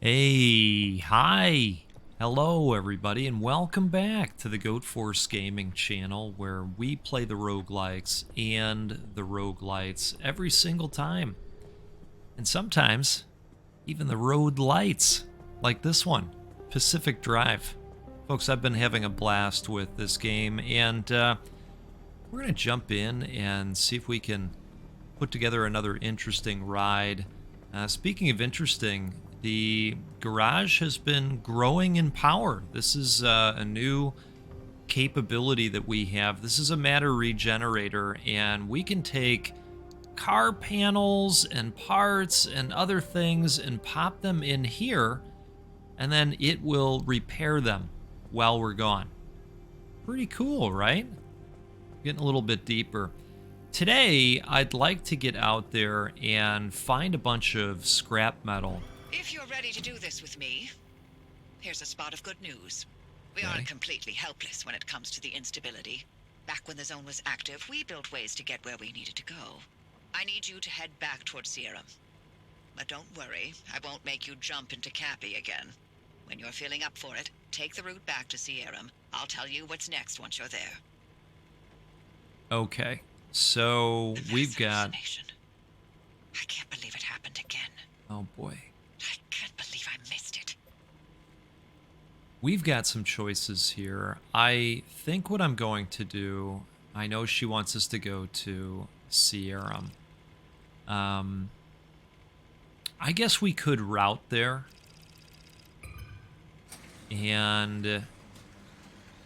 Hey, hi, hello everybody, and welcome back to the Goat Force Gaming channel where we play the roguelikes and the roguelites every single time. And sometimes even the road lights, like this one, Pacific Drive. Folks, I've been having a blast with this game, and we're going to jump in and see if we can put together another interesting ride. Speaking of interesting, the garage has been growing in power. This is a new capability that we have. This is a matter regenerator, and we can take car panels and parts and other things and pop them in here, and then it will repair them while we're gone. Pretty cool, right? Getting a little bit deeper. Today, I'd like to get out there and find a bunch of scrap metal. If you're ready to do this with me, here's a spot of good news. We Okay. aren't completely helpless when it comes to the instability. Back when the zone was active, we built ways to get where we needed to go. I need you to head back towards Sierra. But don't worry, I won't make you jump into Cappy again. When you're feeling up for it, take the route back to Sierra. I'll tell you what's next once you're there. Okay, so we've got... Hallucination. I can't believe it happened again. Oh boy. I can't believe I missed it. We've got some choices here. I think what I'm going to do... I know she wants us to go to Sierra. I guess we could route there. And...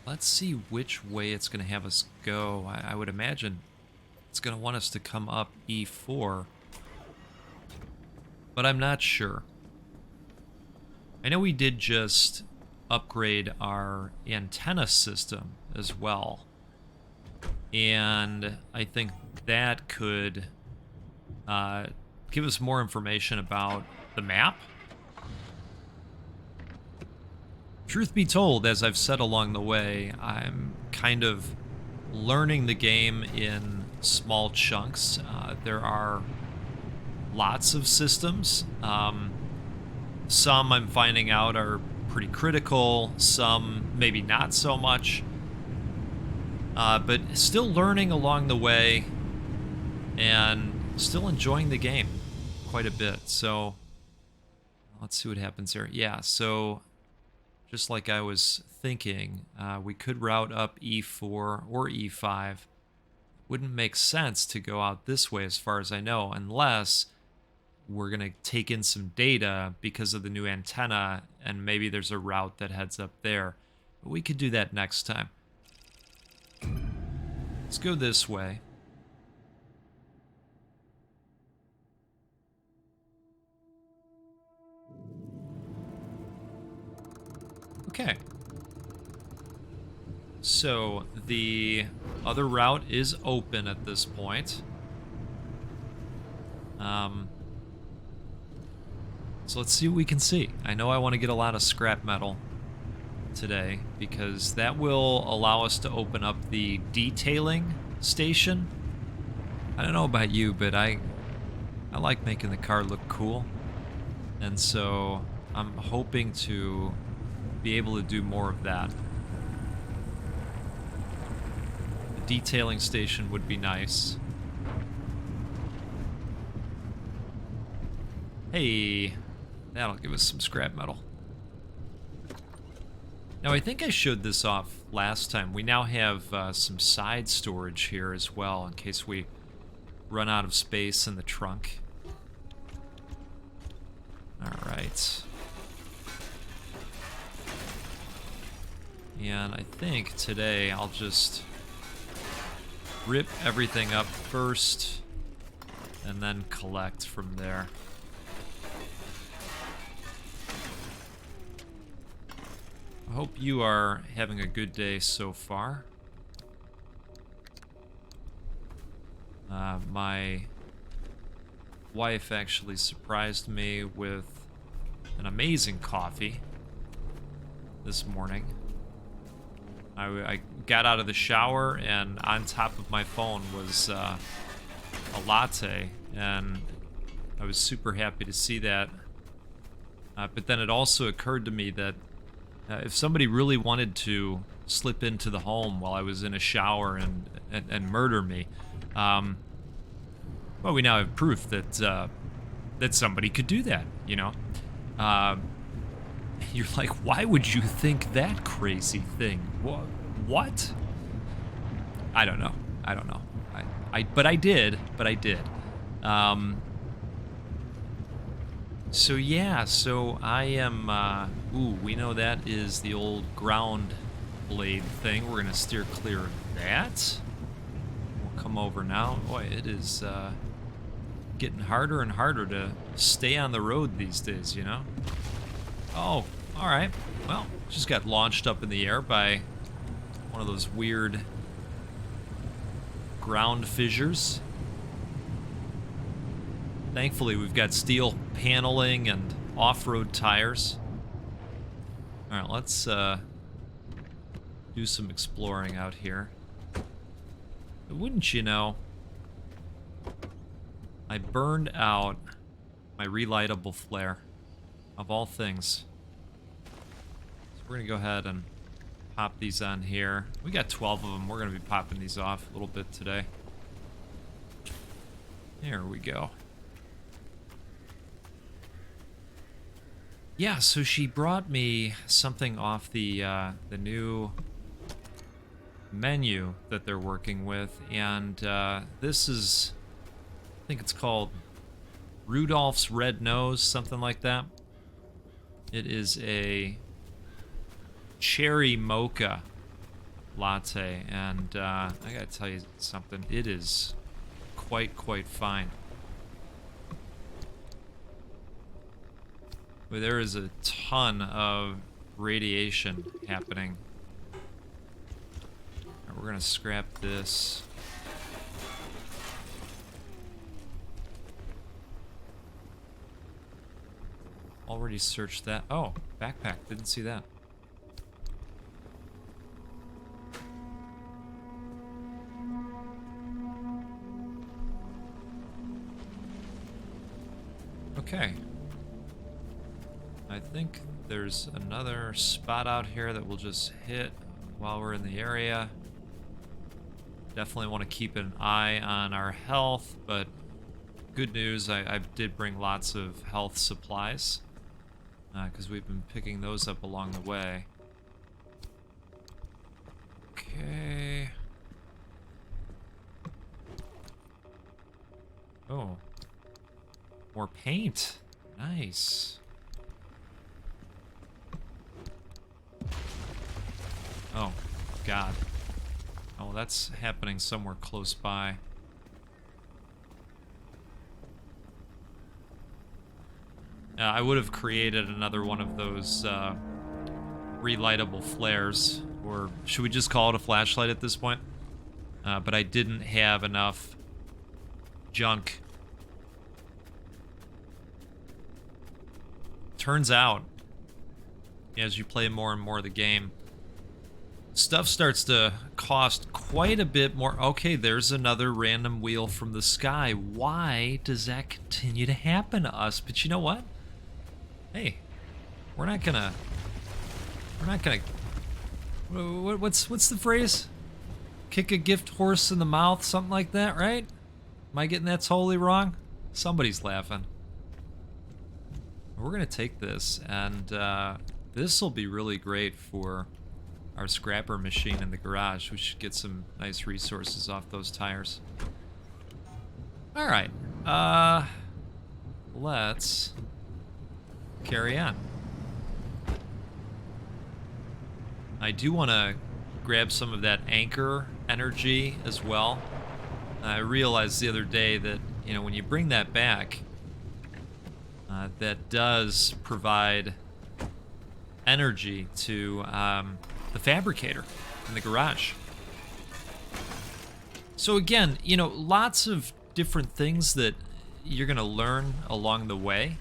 let's see which way it's going to have us go. I would imagine it's going to want us to come up E4. But I'm not sure. I know we did just upgrade our antenna system as well. And I think that could give us more information about the map. Truth be told, as I've said along the way, I'm kind of learning the game in small chunks. There are lots of systems. Some I'm finding out are pretty critical, some maybe not so much. But still learning along the way and still enjoying the game quite a bit. So let's see what happens here. Yeah, so just like I was thinking, we could route up E4 or E5. Wouldn't make sense to go out this way as far as I know, unless we're going to take in some data because of the new antenna, and maybe there's a route that heads up there. But we could do that next time. Let's go this way. Okay. So the other route is open at this point. So let's see what we can see. I know I want to get a lot of scrap metal today because that will allow us to open up the detailing station. I don't know about you, but I like making the car look cool. And so I'm hoping to be able to do more of that. The detailing station would be nice. Hey, that'll give us some scrap metal. Now, I think I showed this off last time. We now have some side storage here as well in case we run out of space in the trunk. All right. And I think today I'll just rip everything up first and then collect from there. I hope you are having a good day so far. My wife actually surprised me with an amazing coffee this morning. I got out of the shower, and on top of my phone was a latte, and I was super happy to see that. But then it also occurred to me that if somebody really wanted to slip into the home while I was in a shower and murder me, well, we now have proof that that somebody could do that. You know, you're like, why would you think that crazy thing? What? I don't know. I don't know. But I did. But I did. So yeah, so I am, ooh, we know that is the old ground blade thing. We're gonna steer clear of that. We'll come over now. Boy, it is, getting harder and harder to stay on the road these days, you know? Oh, alright. Well, just got launched up in the air by one of those weird ground fissures. Thankfully, we've got steel paneling and off-road tires. All right, let's do some exploring out here. But wouldn't you know, I burned out my relightable flare, of all things. So we're gonna go ahead and pop these on here. We got 12 of them. We're gonna be popping these off a little bit today. There we go. Yeah, so she brought me something off the new menu that they're working with, and this is, I think it's called Rudolph's Red Nose, something like that. It is a cherry mocha latte, and I gotta tell you something, it is quite fine. But there is a ton of radiation happening. Right, we're gonna scrap this. Already searched that. Oh, backpack. Didn't see that. Okay. I think there's another spot out here that we'll just hit while we're in the area. Definitely want to keep an eye on our health, but good news, I did bring lots of health supplies, because we've been picking those up along the way. Okay. Oh. More paint. Nice. Oh, God. Oh, that's happening somewhere close by. I would have created another one of those relightable flares, or should we just call it a flashlight at this point? But I didn't have enough junk. Turns out, as you play more and more of the game, stuff starts to cost quite a bit more. Okay, there's another random wheel from the sky. Why does that continue to happen to us? But you know what? Hey, we're not gonna. What's the phrase? Kick a gift horse in the mouth, something like that, right? Am I getting that totally wrong? Somebody's laughing. We're gonna take this, and this will be really great for our scrapper machine in the garage. We should get some nice resources off those tires. All right, let's carry on. I do want to grab some of that anchor energy as well. I realized the other day that, you know, when you bring that back, that does provide energy to the fabricator in the garage. So again, you know, lots of different things that you're going to learn along the way,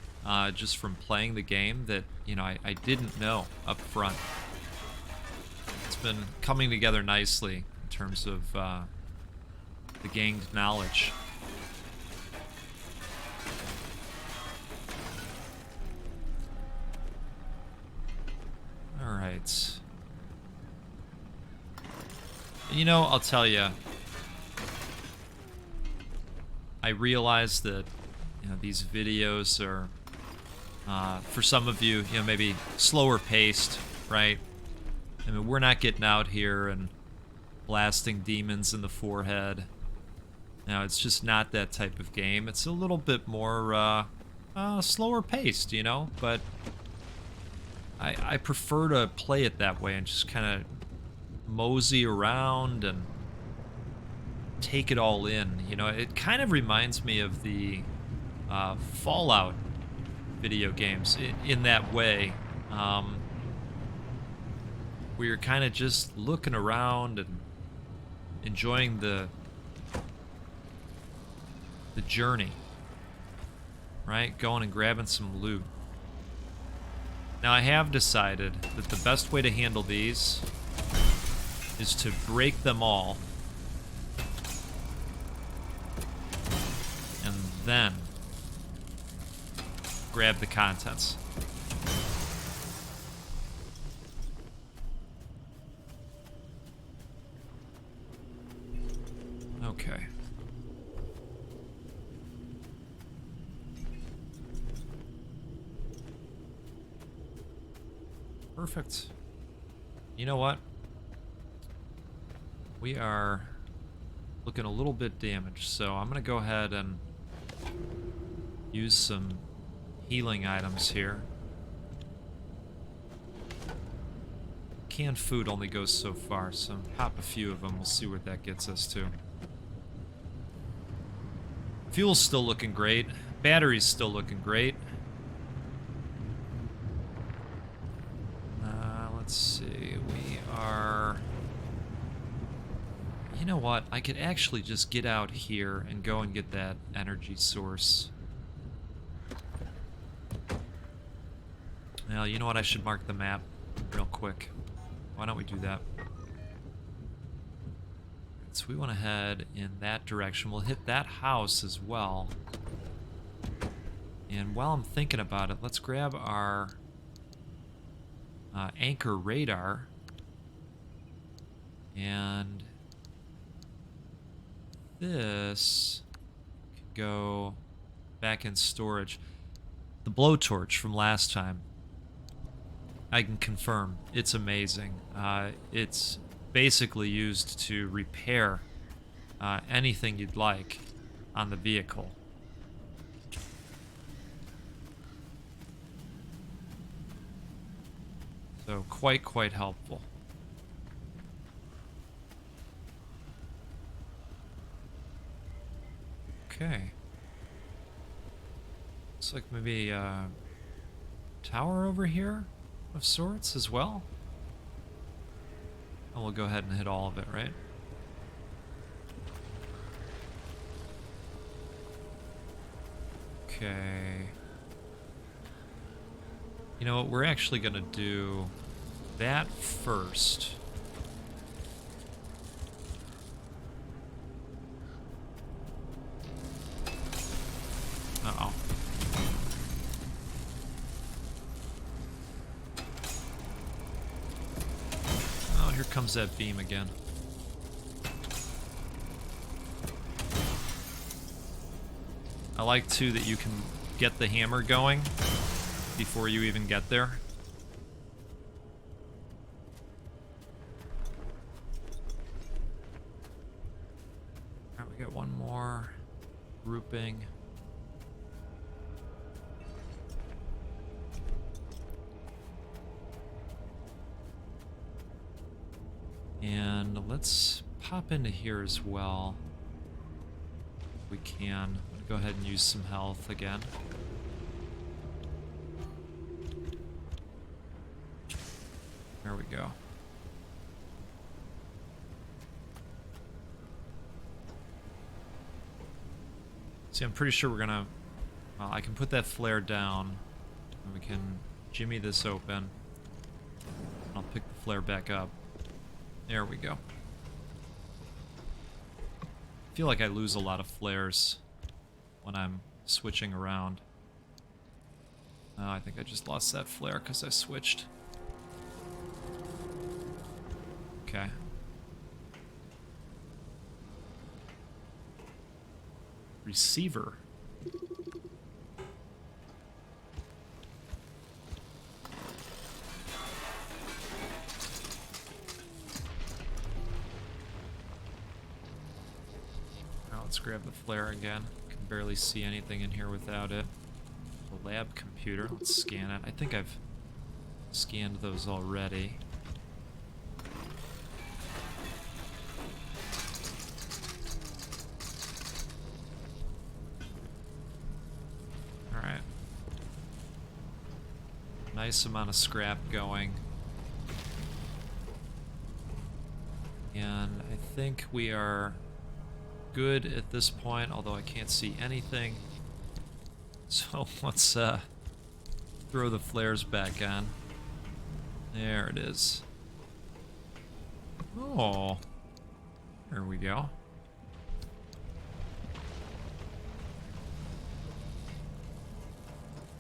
just from playing the game that, you know, I didn't know up front. It's been coming together nicely in terms of the gained knowledge. right. You know, I'll tell you, I realize that, you know, these videos are, for some of you, you know, maybe slower paced, right? I mean, we're not getting out here and blasting demons in the forehead. Now, it's just not that type of game. It's a little bit more, slower paced, you know? But I prefer to play it that way and just kind of mosey around and take it all in. You know, it kind of reminds me of the Fallout video games in that way. Where you're kind of just looking around and enjoying the journey, right? Going and grabbing some loot. Now, I have decided that the best way to handle these is to break them all and then grab the contents. Okay. Perfect. You know what? We are looking a little bit damaged, so I'm going to go ahead and use some healing items here. Canned food only goes so far, so pop a few of them. We'll see where that gets us to. Fuel's still looking great. Battery's still looking great. Let's see. We are... You know what? I could actually just get out here and go and get that energy source. Well, you know what? I should mark the map real quick. Why don't we do that? So we want to head in that direction. We'll hit that house as well. And while I'm thinking about it, let's grab our anchor radar. And this could go back in storage. The blowtorch from last time, I can confirm it's amazing. It's basically used to repair anything you'd like on the vehicle. So quite helpful. Okay. Looks like maybe a tower over here of sorts as well. And we'll go ahead and hit all of it, right? Okay. You know what? We're actually going to do that first. Uh-oh. Oh, here comes that beam again. I like, too, that you can get the hammer going before you even get there. Alright, we got one more grouping. And let's pop into here as well. If we can. Go ahead and use some health again. There we go. See, I'm pretty sure we're gonna... Well, I can put that flare down, and we can jimmy this open. I'll pick the flare back up. There we go. I feel like I lose a lot of flares when I'm switching around. Oh, I think I just lost that flare because I switched. Okay. Receiver. Now let's grab the flare again. Can barely see anything in here without it. The lab computer. Let's scan it. I think I've scanned those already. Alright. Nice amount of scrap going. And I think we are good at this point, although I can't see anything. So let's throw the flares back on. There it is. Oh, there we go.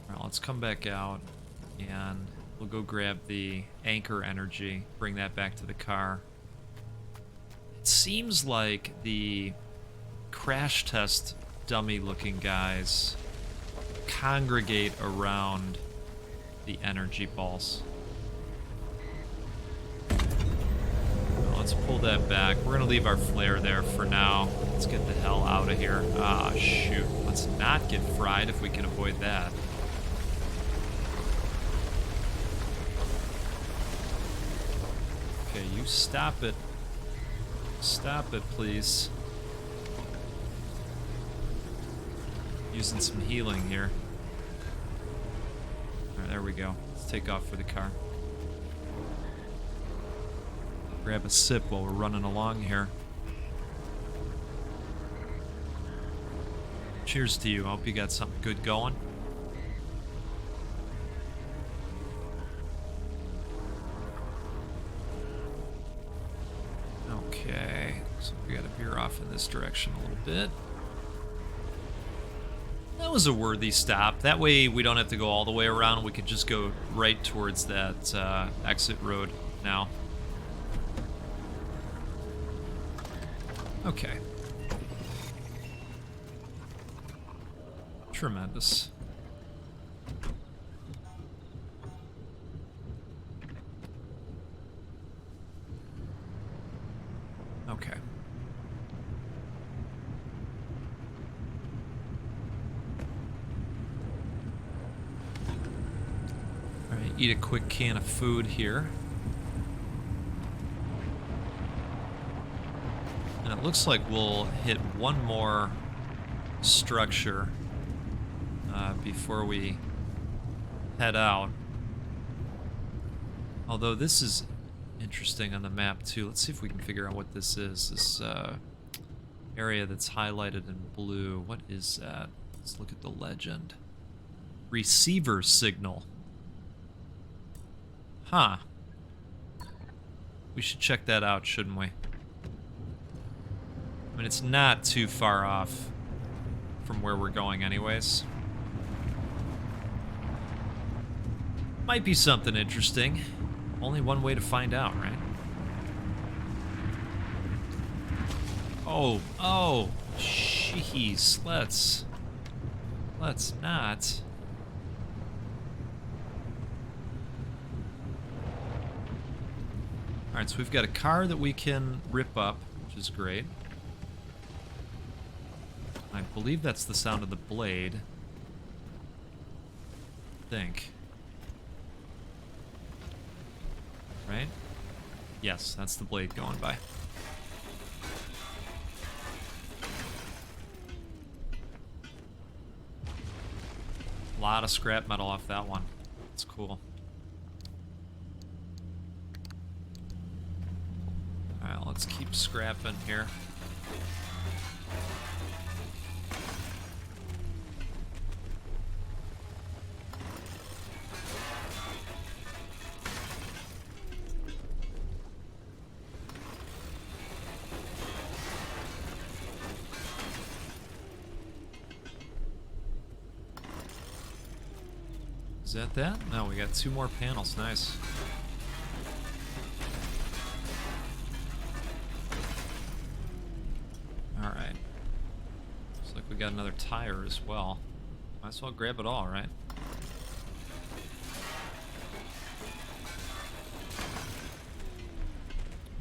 Alright, let's come back out and we'll go grab the anchor energy, bring that back to the car. It seems like the crash test dummy looking guys congregate around the energy balls. Well, let's pull that back. We're gonna leave our flare there for now. Let's get the hell out of here. Ah, shoot. Let's not get fried if we can avoid that. Okay, you stop it. Stop it, please. Using some healing here. Alright, there we go. Let's take off for the car. Grab a sip while we're running along here. Cheers to you. I hope you got something good going. Okay, so we gotta veer off in this direction a little bit. That was a worthy stop. That way we don't have to go all the way around. We could just go right towards that exit road now. Okay. Tremendous. Okay. Alright, eat a quick can of food here. And it looks like we'll hit one more structure before we head out. Although this is interesting on the map too. Let's see if we can figure out what this is. This area that's highlighted in blue. What is that? Let's look at the legend. Receiver signal. Huh. We should check that out, shouldn't we? I mean, it's not too far off from where we're going anyways. Might be something interesting. Only one way to find out, right? Oh, jeez. Let's not. Alright, so we've got a car that we can rip up, which is great. I believe that's the sound of the blade. I think. Right? Yes, that's the blade going by. A lot of scrap metal off that one. That's cool. Alright, let's keep scrapping here. Is that? No, we got two more panels. Nice. like we got another tire as well. Might as well grab it all, right?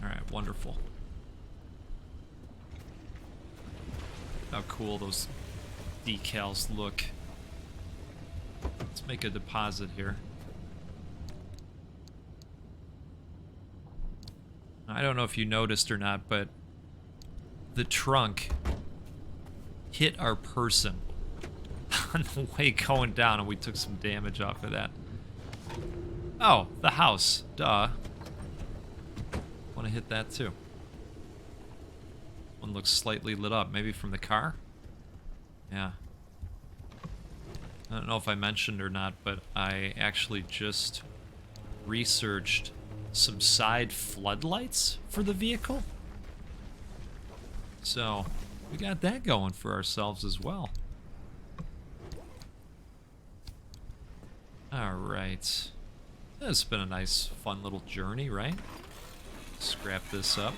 Alright, wonderful. How cool those decals look. Let's make a deposit here. I don't know if you noticed or not, but the trunk hit our person on the way going down, and we took some damage off of that. Oh, the house. Duh. Want to hit that too. One looks slightly lit up. Maybe from the car? Yeah. I don't know if I mentioned or not, but I actually just researched some side floodlights for the vehicle. So, we got that going for ourselves as well. Alright. It's been a nice, fun little journey, right? Scrap this up.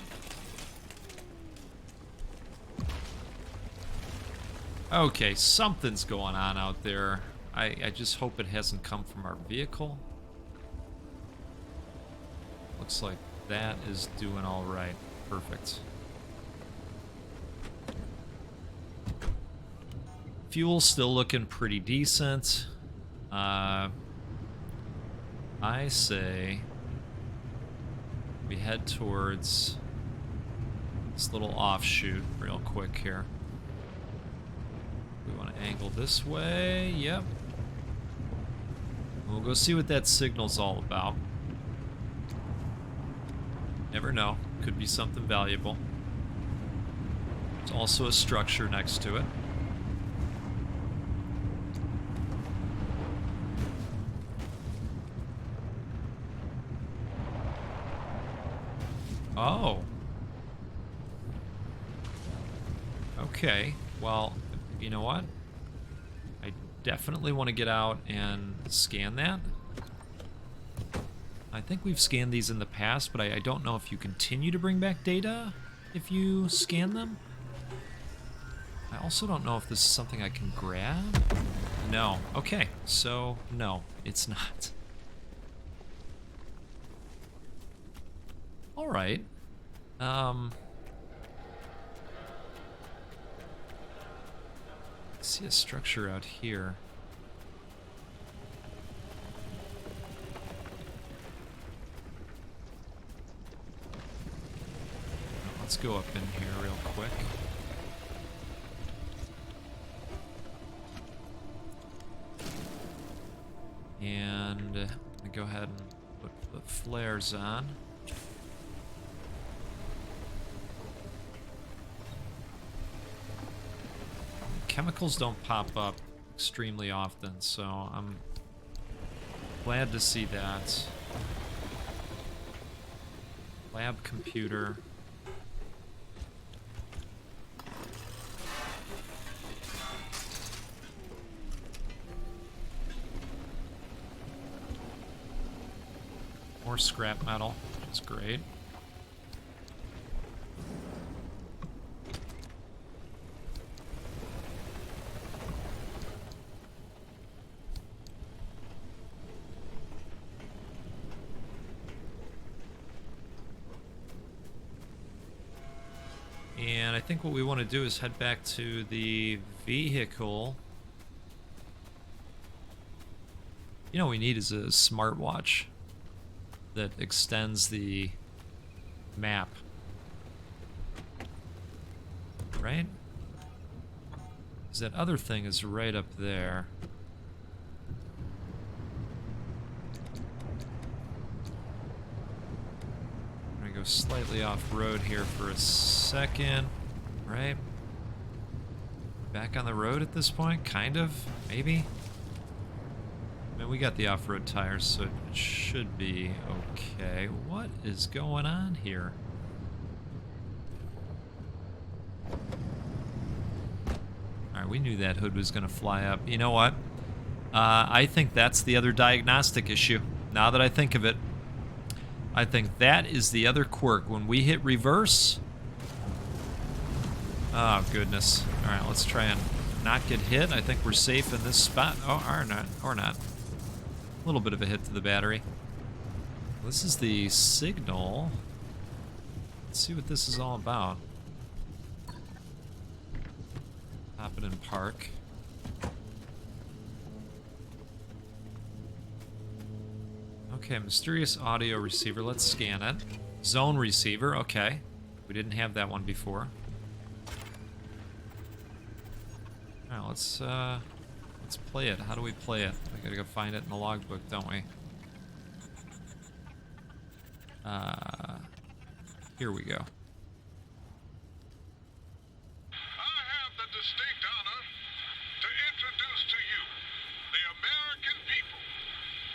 Okay, something's going on out there. I just hope it hasn't come from our vehicle. Looks like that is doing all right. Perfect. Fuel's still looking pretty decent. I say we head towards this little offshoot real quick here. We want to angle this way. Yep. We'll go see what that signal's all about. Never know. Could be something valuable. There's also a structure next to it. Oh. Okay. Well, you know what? I definitely want to get out and scan that. I think we've scanned these in the past, but I don't know if you continue to bring back data if you scan them. I also don't know if this is something I can grab. No. Okay, so no, it's not. All right. I see a structure out here. Let's go up in here real quick. And I'm gonna go ahead and put the flares on. Chemicals don't pop up extremely often, so I'm glad to see that. Lab computer. More scrap metal, which is great. And I think what we want to do is head back to the vehicle. You know what we need is a smartwatch that extends the map. Right? Because that other thing is right up there. I'm gonna go slightly off-road here for a second. Right? Back on the road at this point? Kind of? Maybe? I mean, we got the off-road tires, so it should be okay. What is going on here? Alright, we knew that hood was going to fly up. You know what? I think that's the other diagnostic issue. Now that I think of it, I think that is the other quirk. When we hit reverse... Oh, goodness. Alright, let's try and not get hit. I think we're safe in this spot. Oh, or not. A little bit of a hit to the battery. This is the signal. Let's see what this is all about. Hop it in park. Okay, mysterious audio receiver. Let's scan it. Zone receiver. Okay. We didn't have that one before. Alright, let's play it. How do we play it? We gotta go find it in the logbook, don't we? Here we go. I have the distinct honor to introduce to you the American people,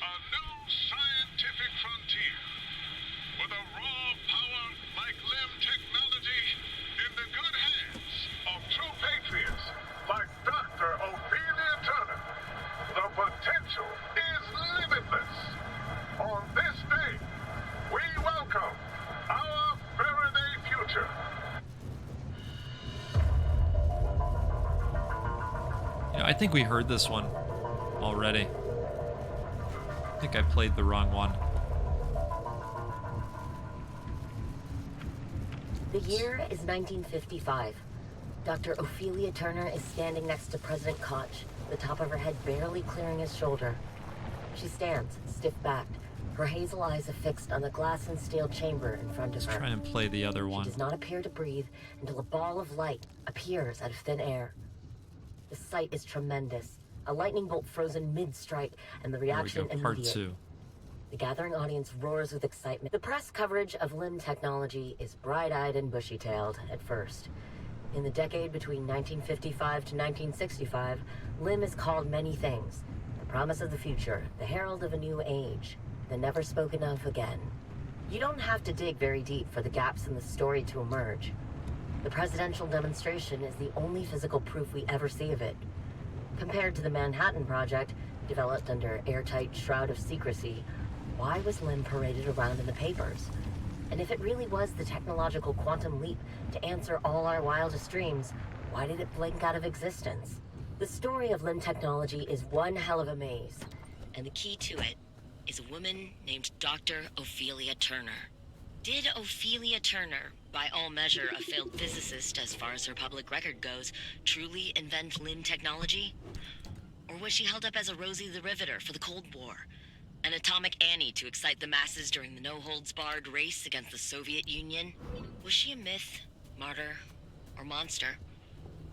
a new scientific frontier with a raw power like limb technology in the good hands of true patriots like Dr. Ophelia Turner. The potential is limitless. On this day, we welcome our Faraday future. You know, I think we heard this one already. I think I played the wrong one. The year is 1955. Dr. Ophelia Turner is standing next to President Koch, the top of her head barely clearing his shoulder. She stands, stiff-backed, her hazel eyes affixed on the glass and steel chamber in front of her. Let's try and play the other one. She does not appear to breathe until a ball of light appears out of thin air. The sight is tremendous. A lightning bolt frozen mid-strike, and the reaction There we go, part immediate. 2. The gathering audience roars with excitement. The press coverage of limb technology is bright-eyed and bushy-tailed at first. In the decade between 1955 to 1965, limb is called many things. The promise of the future, the herald of a new age, the never spoken of again. You don't have to dig very deep for the gaps in the story to emerge. The presidential demonstration is the only physical proof we ever see of it. Compared to the Manhattan Project, developed under airtight shroud of secrecy, why was limb paraded around in the papers? And if it really was the technological quantum leap to answer all our wildest dreams, why did it blink out of existence? The story of limb technology is one hell of a maze, and the key to it is a woman named Dr. Ophelia Turner. Did Ophelia Turner, by all measure a failed physicist as far as her public record goes, truly invent limb technology? Or was she held up as a Rosie the Riveter for the Cold War? An atomic Annie to excite the masses during the no-holds-barred race against the Soviet Union? Was she a myth, martyr, or monster?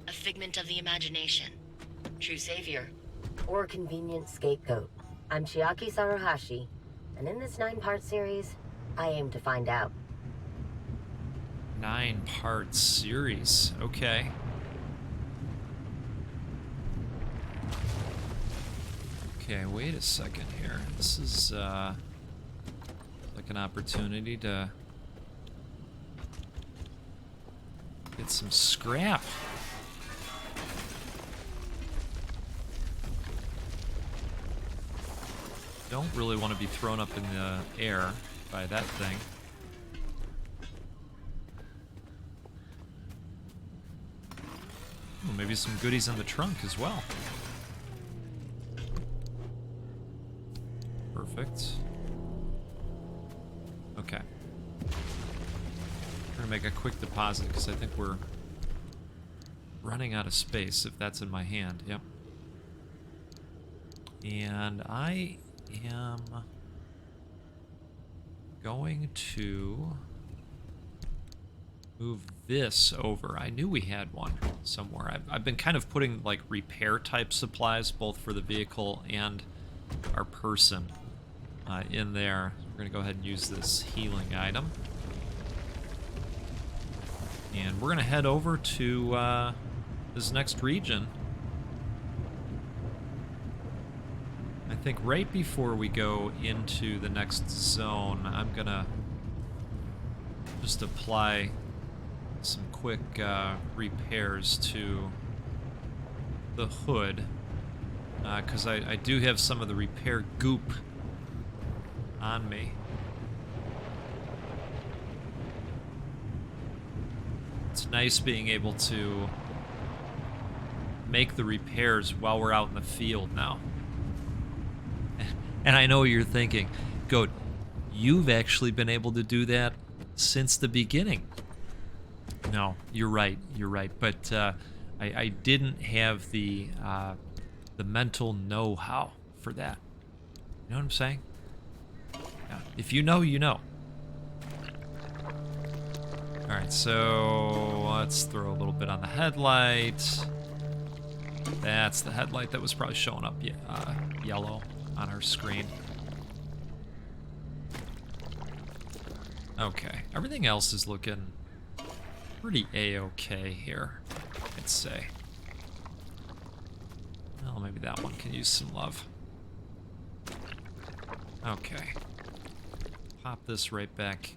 A figment of the imagination? True savior? Or a convenient scapegoat? I'm Chiaki Saruhashi, and in this 9-part series, I aim to find out. 9-part series. Okay. Okay, wait a second here. This is like an opportunity to get some scrap. Don't really want to be thrown up in the air by that thing. Ooh, maybe some goodies in the trunk as well. Perfect. Okay. We're gonna make a quick deposit because I think we're running out of space if that's in my hand. Yep. And I am going to move this over. I knew we had one somewhere. I've been kind of putting like repair type supplies both for the vehicle and our person in there. We're gonna go ahead and use this healing item. And we're gonna head over to this next region. I think right before we go into the next zone, I'm gonna just apply some quick repairs to the hood, because I do have some of the repair goop on me. It's nice being able to make the repairs while we're out in the field now. And I know what you're thinking, Goat, you've actually been able to do that since the beginning. No, you're right, but I didn't have the mental know-how for that. You know what I'm saying? Yeah. If you know, you know. Alright, so let's throw a little bit on the headlight. That's the headlight that was probably showing up yellow on our screen. Okay, everything else is looking pretty A-okay here, I'd say. Well, maybe that one can use some love. Okay. Pop this right back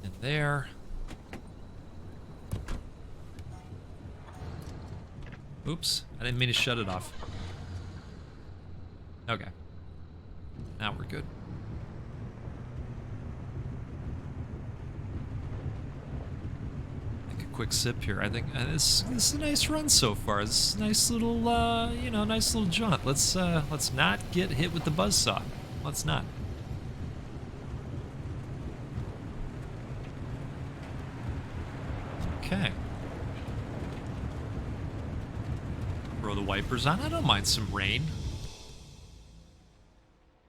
in there. Oops, I didn't mean to shut it off. Okay. Now we're good. Take a quick sip here. I think this is a nice run so far. This is a nice little, you know, nice little jaunt. Let's not get hit with the buzzsaw. Let's not. Okay. Throw the wipers on. I don't mind some rain.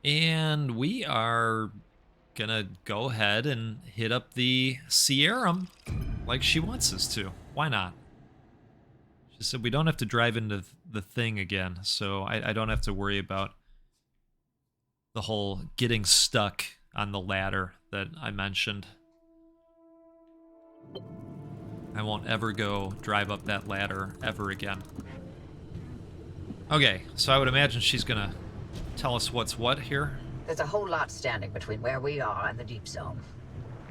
And we are gonna go ahead and hit up the Sierra like she wants us to. Why not? She said we don't have to drive into the thing again, so I don't have to worry about the whole getting stuck on the ladder that I mentioned. I won't ever go drive up that ladder ever again. Okay, so I would imagine she's gonna tell us what's what here. There's a whole lot standing between where we are and the deep zone.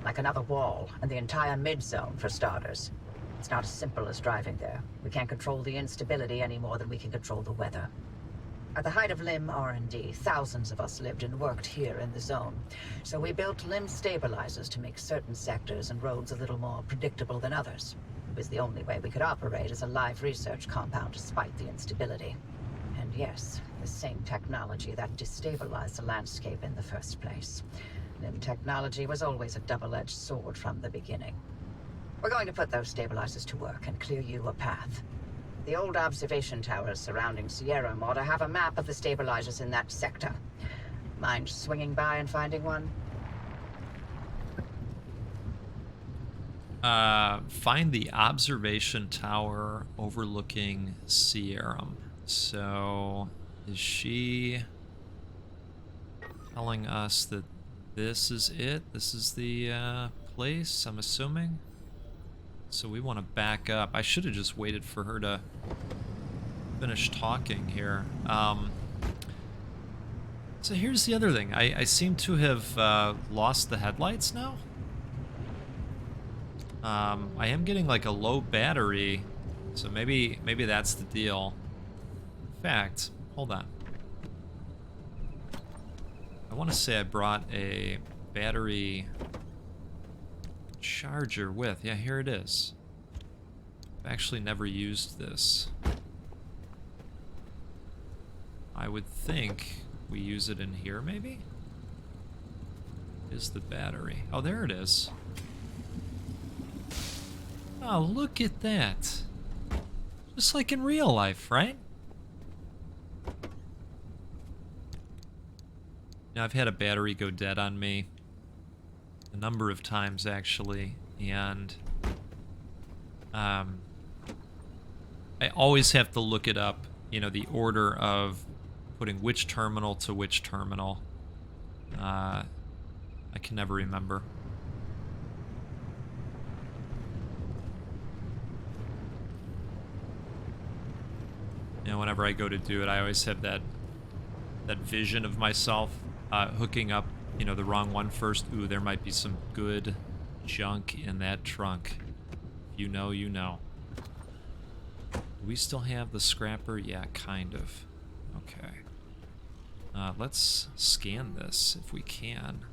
Like another wall, and the entire mid-zone, for starters. It's not as simple as driving there. We can't control the instability any more than we can control the weather. At the height of LIM R&D, thousands of us lived and worked here in the zone. So we built LIM stabilizers to make certain sectors and roads a little more predictable than others. It was the only way we could operate as a live research compound despite the instability. And yes, the same technology that destabilized the landscape in the first place. LIM technology was always a double-edged sword from the beginning. We're going to put those stabilizers to work and clear you a path. The old observation towers surrounding Sierra ought to have a map of the stabilizers in that sector. Mind swinging by and finding one? Find the observation tower overlooking Sierra. So, is she telling us that this is it? This is the place, I'm assuming? So we want to back up. I should have just waited for her to finish talking here. So here's the other thing. I seem to have lost the headlights now. I am getting like a low battery, so maybe that's the deal. In fact, hold on. I want to say I brought a battery charger with. Yeah, here it is. I've actually never used this. I would think we use it in here, maybe? Is the battery? Oh, there it is. Oh, look at that. Just like in real life, right? Now, I've had a battery go dead on me a number of times, actually, and I always have to look it up, you know, the order of putting which terminal to which terminal. I can never remember. You know, whenever I go to do it, I always have that vision of myself hooking up, you know, the wrong one first. Ooh, there might be some good junk in that trunk. If you know, you know. Do we still have the scrapper? Yeah, kind of. Okay. Let's scan this if we can.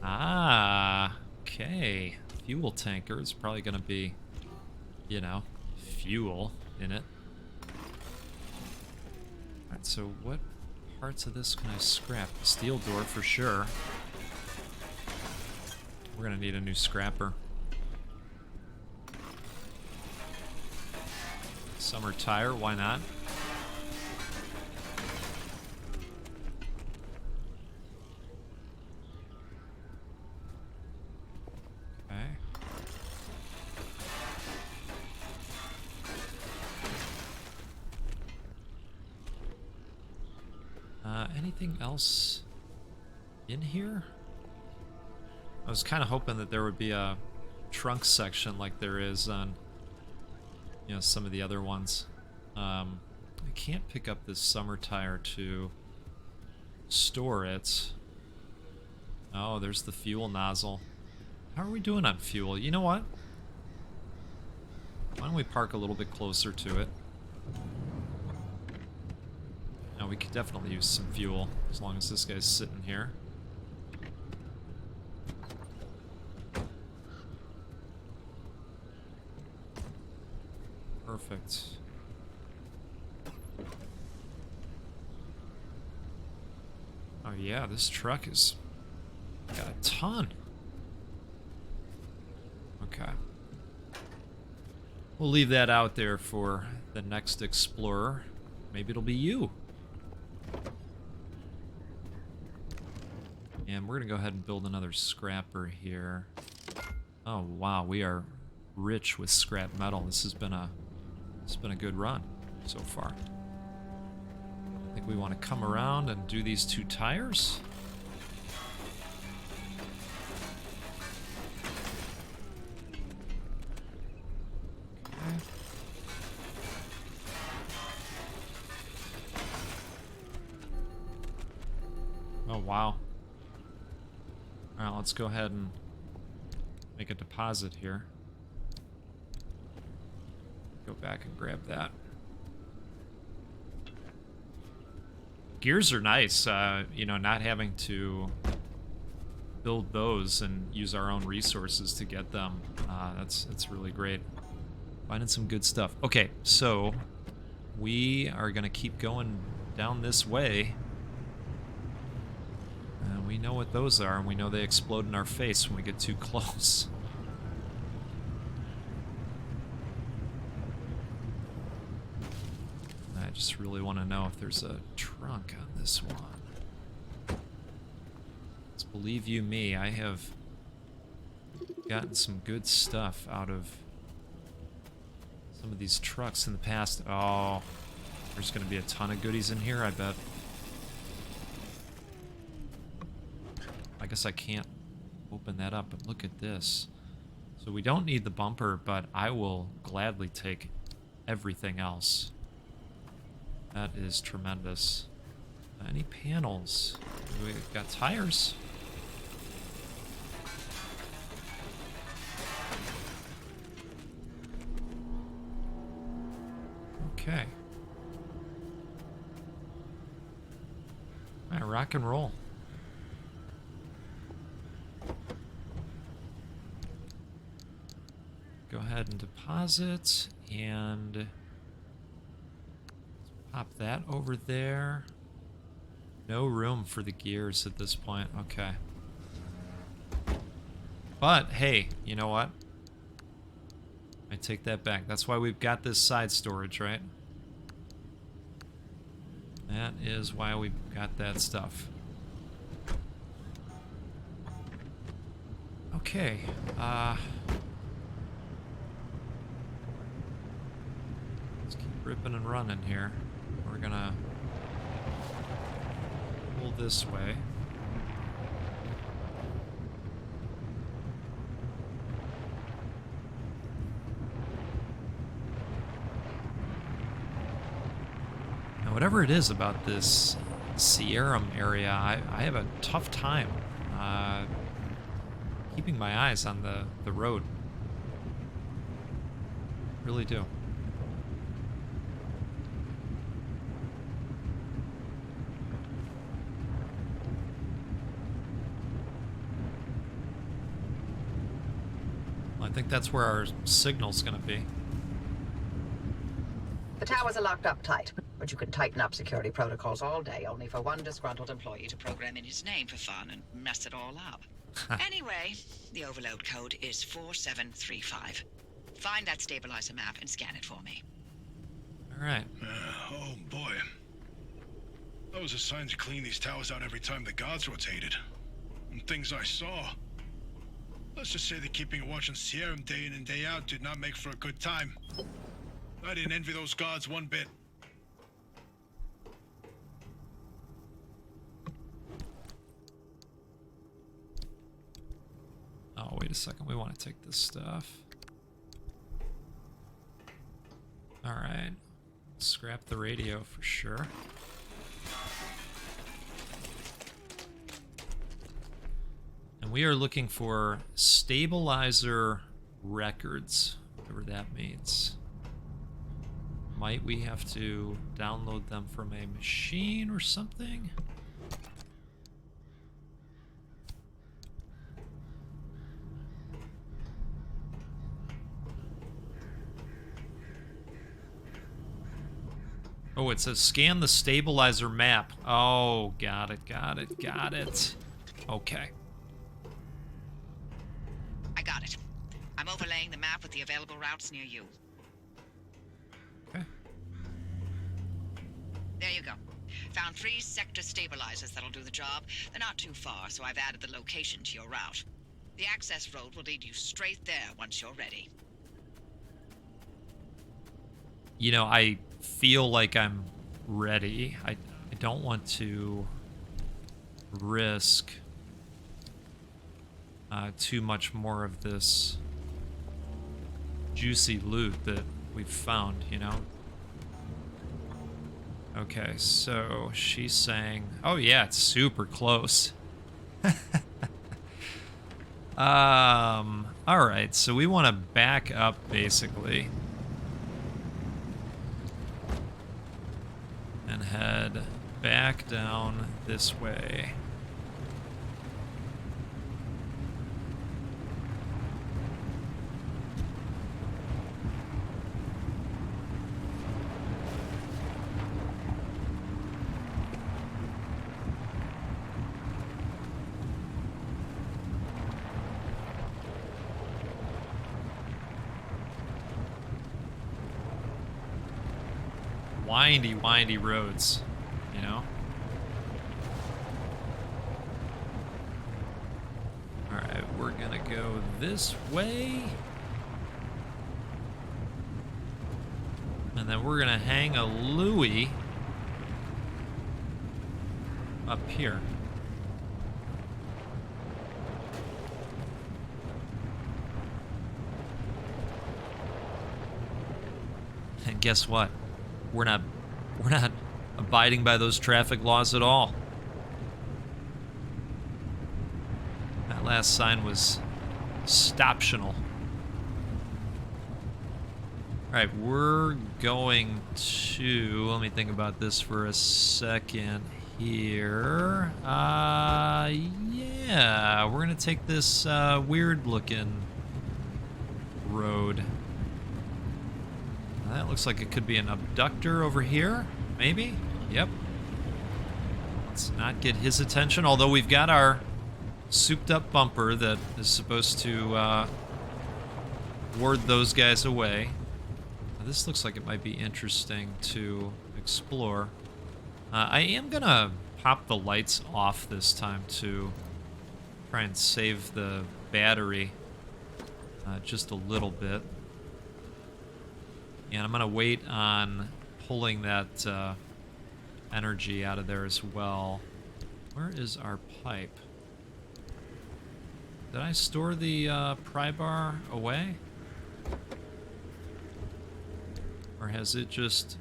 Ah, okay. Fuel tanker is probably going to be, you know, fuel in it. Alright, so what parts of this can I scrap? The steel door for sure. We're gonna need a new scrapper. Summer tire, why not? Okay. Anything else in here? I was kind of hoping that there would be a trunk section like there is on, you know, some of the other ones. I can't pick up this summer tire to store it. Oh, there's the fuel nozzle. How are we doing on fuel? You know what? Why don't we park a little bit closer to it? No, we could definitely use some fuel as long as this guy's sitting here. Perfect. Oh yeah, this truck has got a ton. Okay. We'll leave that out there for the next explorer. Maybe it'll be you. And we're gonna go ahead and build another scrapper here. Oh wow, we are rich with scrap metal. This has been a good run so far. I think we want to come around and do these two tires. Okay. Oh wow. Alright, let's go ahead and make a deposit here. Go back and grab that. Gears are nice, you know, not having to build those and use our own resources to get them. That's really great. Finding some good stuff. Okay, so we are gonna keep going down this way. We know what those are, and we know they explode in our face when we get too close. I just really want to know if there's a trunk on this one. Let's believe you me, I have gotten some good stuff out of some of these trucks in the past. Oh, there's going to be a ton of goodies in here, I bet. I guess I can't open that up, but look at this. So we don't need the bumper, but I will gladly take everything else. That is tremendous. Any panels? We've got tires. Okay. All right, rock and roll. Go ahead and deposit, and pop that over there. No room for the gears at this point. Okay. But, hey, you know what? I take that back. That's why we've got this side storage, right? That is why we've got that stuff. Okay. Let's keep ripping and running here. We're gonna pull this way. Now, whatever it is about this Sierra area, I have a tough time keeping my eyes on the road. Really do. I think that's where our signal's gonna be. The towers are locked up tight, but you can tighten up security protocols all day, only for one disgruntled employee to Program in his name for fun and mess it all up. Anyway, the overload code is 4735. Find that stabilizer map and scan it for me. All right. Oh boy. I was assigned to clean these towers out every time the guards rotated. And things I saw. Let's just say that keeping a watch on Sierra day in and day out did not make for a good time. I didn't envy those guards one bit. Oh, wait a second. We want to take this stuff. All right. Scrap the radio for sure. And we are looking for stabilizer records, whatever that means. Might we have to download them from a machine or something? Oh, it says scan the stabilizer map. Oh, got it, got it, got it. Okay. I got it. I'm overlaying the map with the available routes near you. Okay. There you go. Found 3 sector stabilizers that'll do the job. They're not too far, so I've added the location to your route. The access road will lead you straight there once you're ready. You know, I feel like I'm ready. I don't want to risk too much more of this juicy loot that we've found, you know? Okay, so she's saying, oh yeah, it's super close. All right, so we want to back up basically and head back down this way. Windy roads, you know? Alright, we're gonna go this way. And then we're gonna hang a Louie up here. And guess what? We're not abiding by those traffic laws at all. That last sign was stoptional. Alright, we're going to... Let me think about this for a second here. Yeah, we're going to take this weird-looking road. That looks like it could be an abductor over here, maybe? Yep. Let's not get his attention, although we've got our souped-up bumper that is supposed to ward those guys away. Now, this looks like it might be interesting to explore. I am going to pop the lights off this time to try and save the battery just a little bit. And I'm going to wait on pulling that energy out of there as well. Where is our pipe? Did I store the pry bar away? Or has it just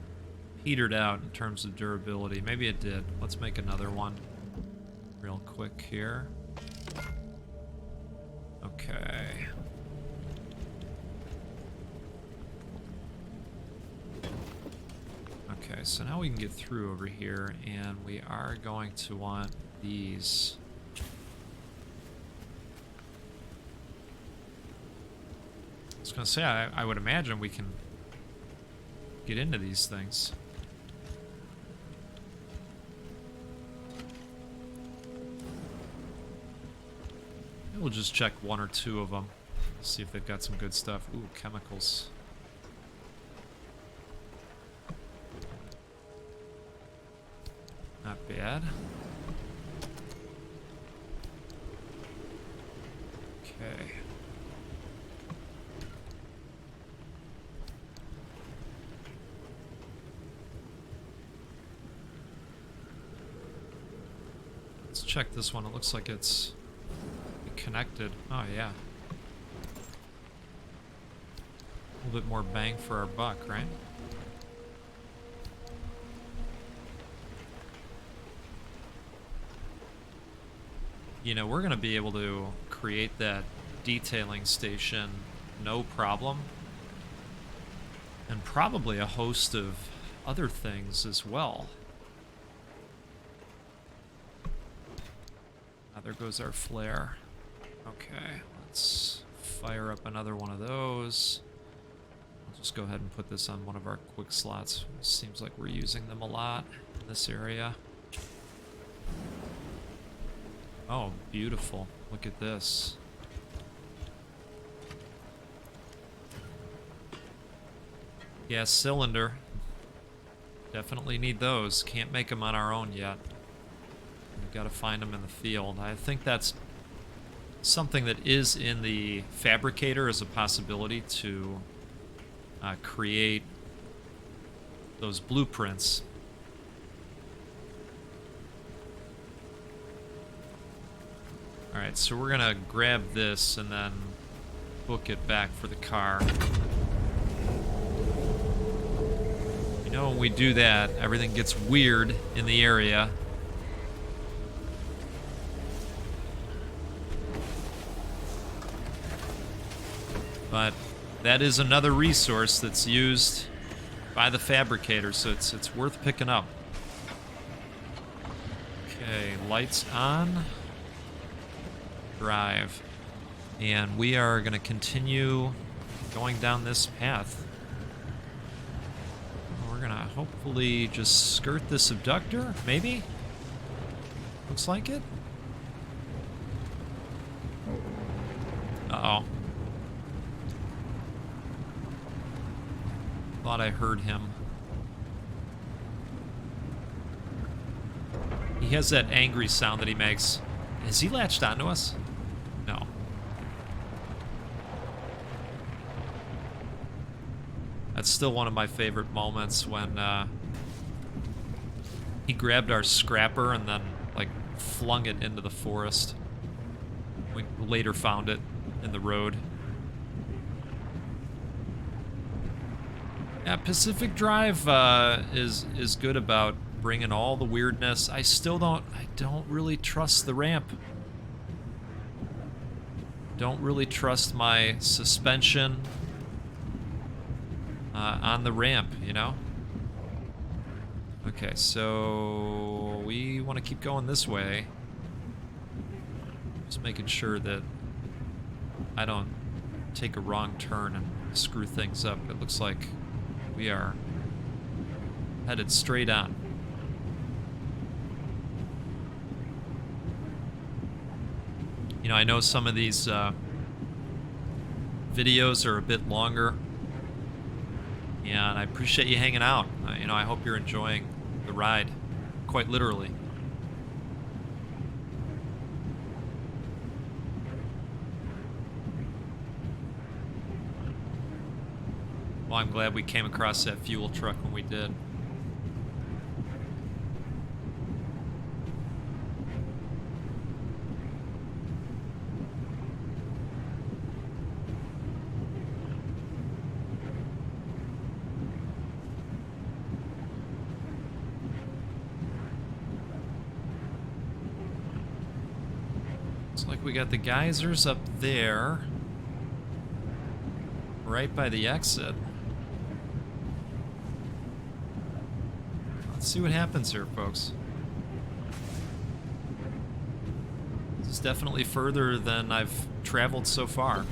petered out in terms of durability? Maybe it did. Let's make another one real quick here. Okay. Okay, so now we can get through over here, and we are going to want these. I was going to say, I would imagine we can get into these things. We'll just check one or two of them. See if they've got some good stuff. Ooh, chemicals. Not bad. Okay. Let's check this one. It looks like it's connected. Oh, yeah. A little bit more bang for our buck, right? You know, we're going to be able to create that detailing station no problem. And probably a host of other things as well. Ah, there goes our flare. Okay, let's fire up another one of those. I'll just go ahead and put this on one of our quick slots. Seems like we're using them a lot in this area. Oh, beautiful. Look at this. Gas cylinder. Definitely need those. Can't make them on our own yet. We've got to find them in the field. I think that's something that is in the fabricator as a possibility to create those blueprints. Alright, so we're gonna grab this and then book it back for the car. You know, when we do that, everything gets weird in the area. But that is another resource that's used by the fabricator, so it's worth picking up. Okay, lights on. Drive. And we are going to continue going down this path. We're going to hopefully just skirt this abductor, maybe? Looks like it. Uh-oh. Thought I heard him. He has that angry sound that he makes. Has he latched onto us? No. That's still one of my favorite moments when he grabbed our scrapper and then like flung it into the forest. We later found it in the road. Yeah, Pacific Drive is good about bringing all the weirdness. I don't really trust the ramp. Don't really trust my suspension on the ramp, you know? Okay, so we want to keep going this way. Just making sure that I don't take a wrong turn and screw things up. It looks like we are headed straight on. You know, I know some of these videos are a bit longer, and I appreciate you hanging out. You know, I hope you're enjoying the ride, quite literally. Well, I'm glad we came across that fuel truck when we did. Looks like we got the geysers up there, right by the exit. Let's see what happens here, folks. This is definitely further than I've traveled so far.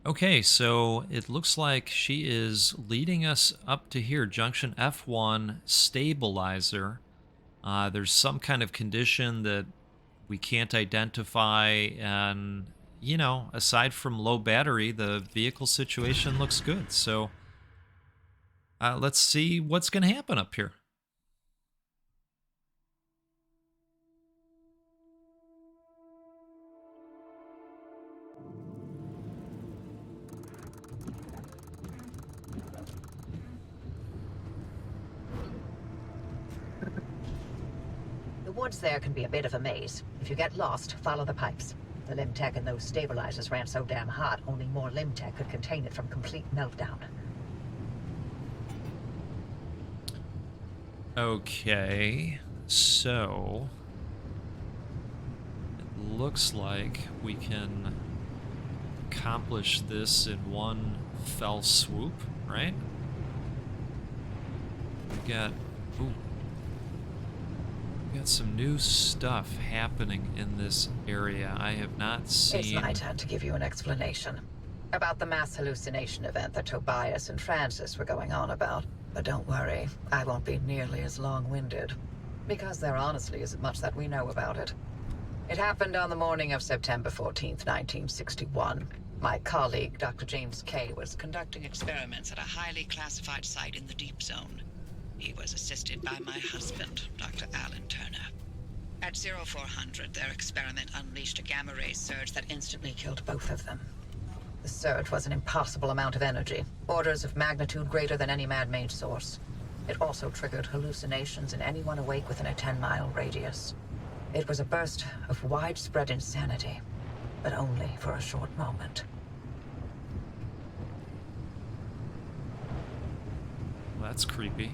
Okay, so it looks like she is leading us up to here, junction F1 stabilizer. There's some kind of condition that we can't identify, and aside from low battery, the vehicle situation looks good. So let's see what's going to happen up here. The woods there can be a bit of a maze. If you get lost, follow the pipes. The limb tech in those stabilizers ran so damn hot, only more limb tech could contain it from complete meltdown. Okay, so it looks like we can accomplish this in one fell swoop, right? We got some new stuff happening in this area. I have not seen. It's my turn to give you an explanation about the mass hallucination event that Tobias and Francis were going on about. But don't worry, I won't be nearly as long-winded, because there honestly isn't much that we know about it. It happened on the morning of September 14th, 1961. My colleague, Dr. James Kay, was conducting Experiments at a highly classified site in the Deep Zone. He was assisted by my husband, Dr. Alan Turner. At 0400, their experiment unleashed a gamma-ray surge that instantly killed both of them. The surge was an impossible amount of energy, orders of magnitude greater than any man-made source. It also triggered hallucinations in anyone awake within a 10-mile radius. It was a burst of widespread insanity, but only for a short moment. Well, that's creepy.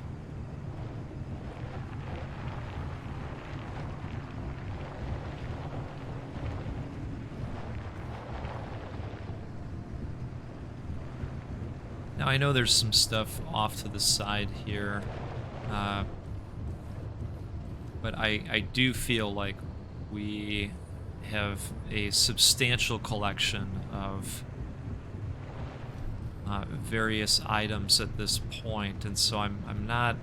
Now, I know there's some stuff off to the side here, but I do feel like we have a substantial collection of various items at this point, and so I'm not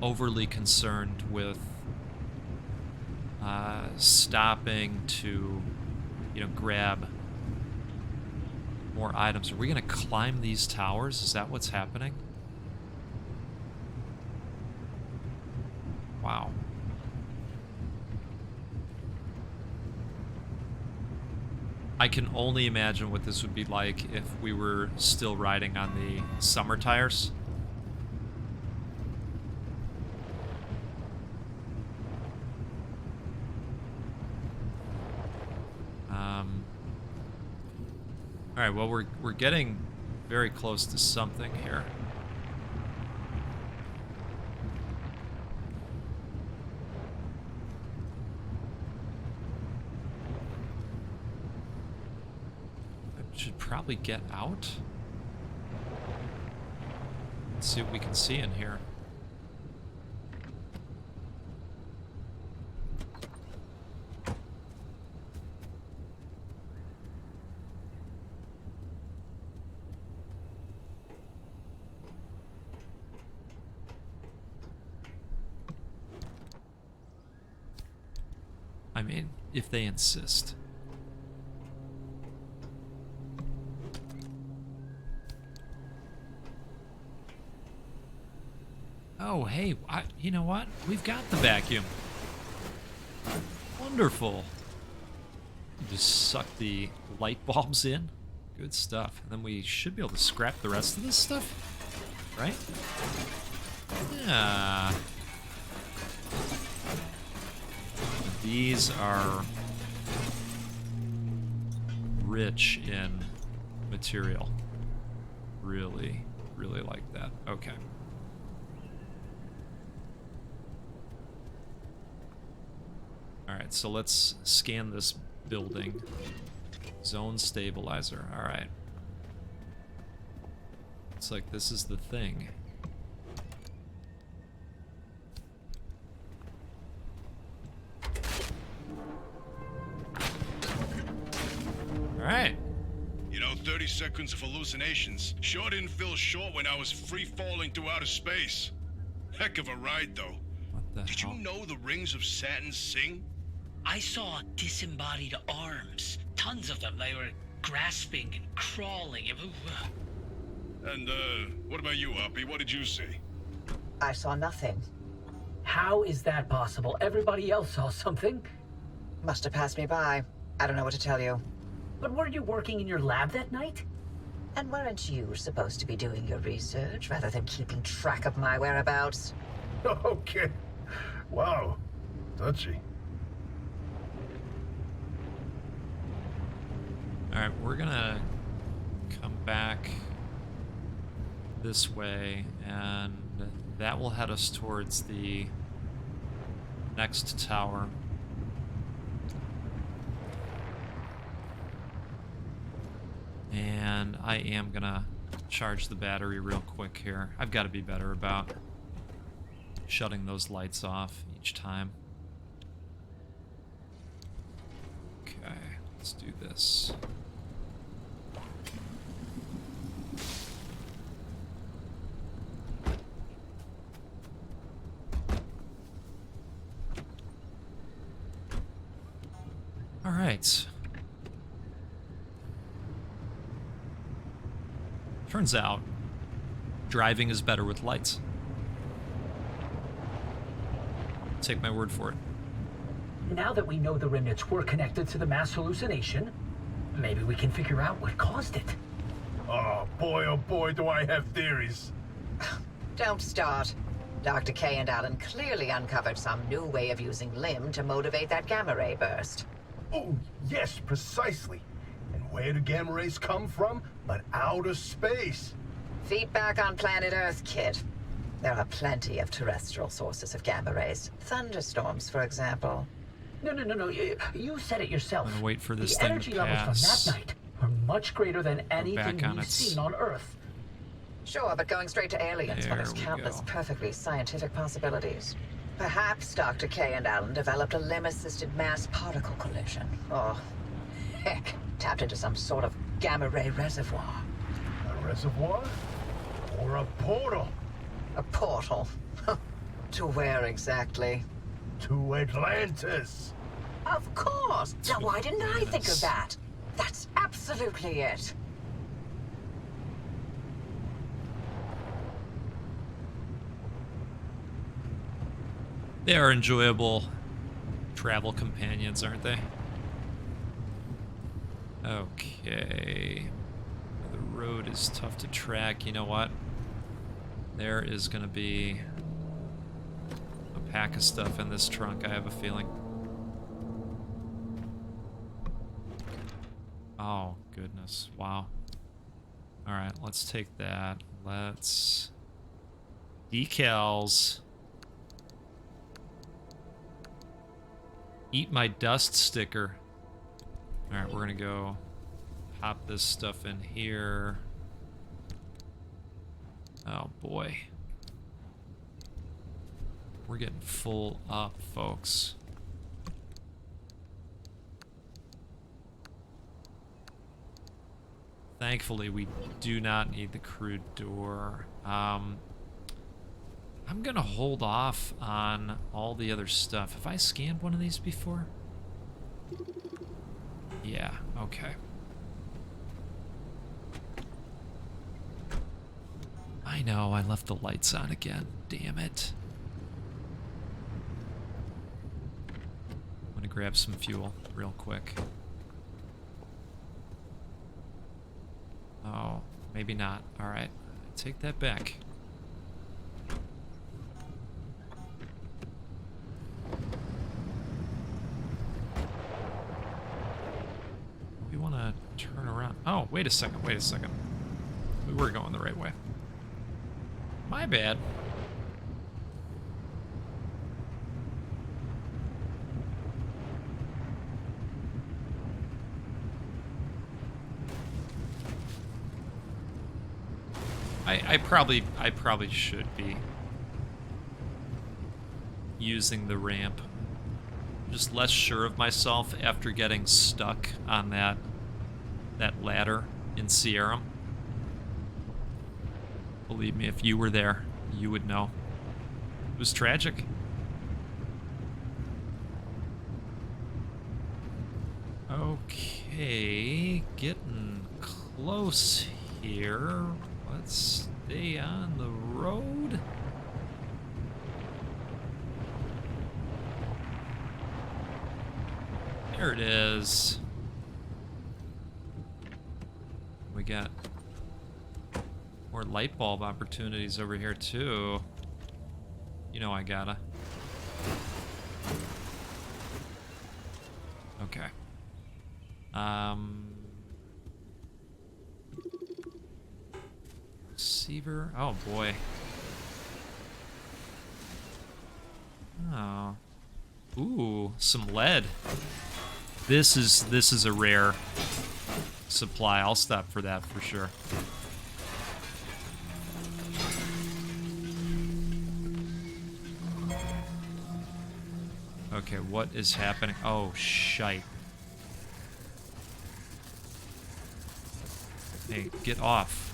overly concerned with stopping to, grab more items. Are we going to climb these towers? Is that what's happening? Wow. I can only imagine what this would be like if we were still riding on the summer tires. All right, well, we're getting very close to something here. I should probably get out. Let's see what we can see in here. I mean, if they insist. Oh, hey, you know what? We've got the vacuum. Wonderful. Just suck the light bulbs in. Good stuff. And then we should be able to scrap the rest of this stuff, right? Yeah. These are rich in material. Really, really like that. Okay. Alright, so let's scan this building. Zone stabilizer. Alright. Looks like this is the thing. You know, 30 30 seconds of hallucinations sure didn't feel short when I was free-falling through outer space. Heck of a ride, though. What the Did hell? you know the rings of Saturn sing? I saw disembodied arms. Tons of them. They were grasping and crawling. And, what about you, Uppy? What did you see? I saw nothing. How is that possible? Everybody else saw something. Must have passed me by. I don't know what to tell you. But weren't you working in your lab that night? And weren't you supposed to be doing your research rather than keeping track of my whereabouts? Okay. Wow. Touchy. Alright, we're gonna come back this way, and that will head us towards the next tower. And I am gonna charge the battery real quick here. I've got to be better about shutting those lights off each time. Okay, let's do this. All right. Turns out, driving is better with lights. Take my word for it. Now that we know the remnants were connected to the mass hallucination, maybe we can figure out what caused it. Oh boy, do I have theories. Don't start. Dr. K and Allen clearly uncovered some new way of using Lim to motivate that gamma ray burst. Oh, yes, precisely. And where do gamma rays come from? But outer space. Feet back on planet Earth, kid. There are plenty of terrestrial sources of gamma rays. Thunderstorms, for example. No. You said it yourself. I'm gonna wait for this the thing energy to levels pass. from that night are much greater than anything back on we've its- seen on Earth. Sure, but going straight to aliens when there's There we countless go. perfectly scientific possibilities. Perhaps Dr. K and Allen developed a limb-assisted mass particle collision. Or, heck, tapped into some sort of gamma ray reservoir. A reservoir? Or a portal? A portal. To where exactly? To Atlantis. Of course! Now why didn't I think Yes. of that? That's absolutely it. They are enjoyable travel companions, aren't they? Okay. The road is tough to track. You know what? There is going to be a pack of stuff in this trunk, I have a feeling. Oh, goodness. Wow. Alright, let's take that. Let's... Decals. Eat my dust sticker. Alright, we're gonna go pop this stuff in here. Oh boy. We're getting full up, folks. Thankfully, we do not need the crude door. I'm gonna hold off on all the other stuff. Have I scanned one of these before? Yeah, okay. I know, I left the lights on again. Damn it. I'm gonna grab some fuel real quick. Oh, maybe not. Alright, take that back. We want to turn around. Oh, wait a second. We were going the right way. My bad. I probably should be using the ramp. I'm just less sure of myself after getting stuck on that ladder in Sierra. Believe me, if you were there, you would know. It was tragic. Okay, getting close here. Let's stay on the road. There it is. We got more light bulb opportunities over here too. You know I gotta. Okay. Receiver. Oh boy. Oh. Ooh, some lead. This is a rare supply. I'll stop for that for sure. Okay, what is happening? Oh, shite. Hey, get off.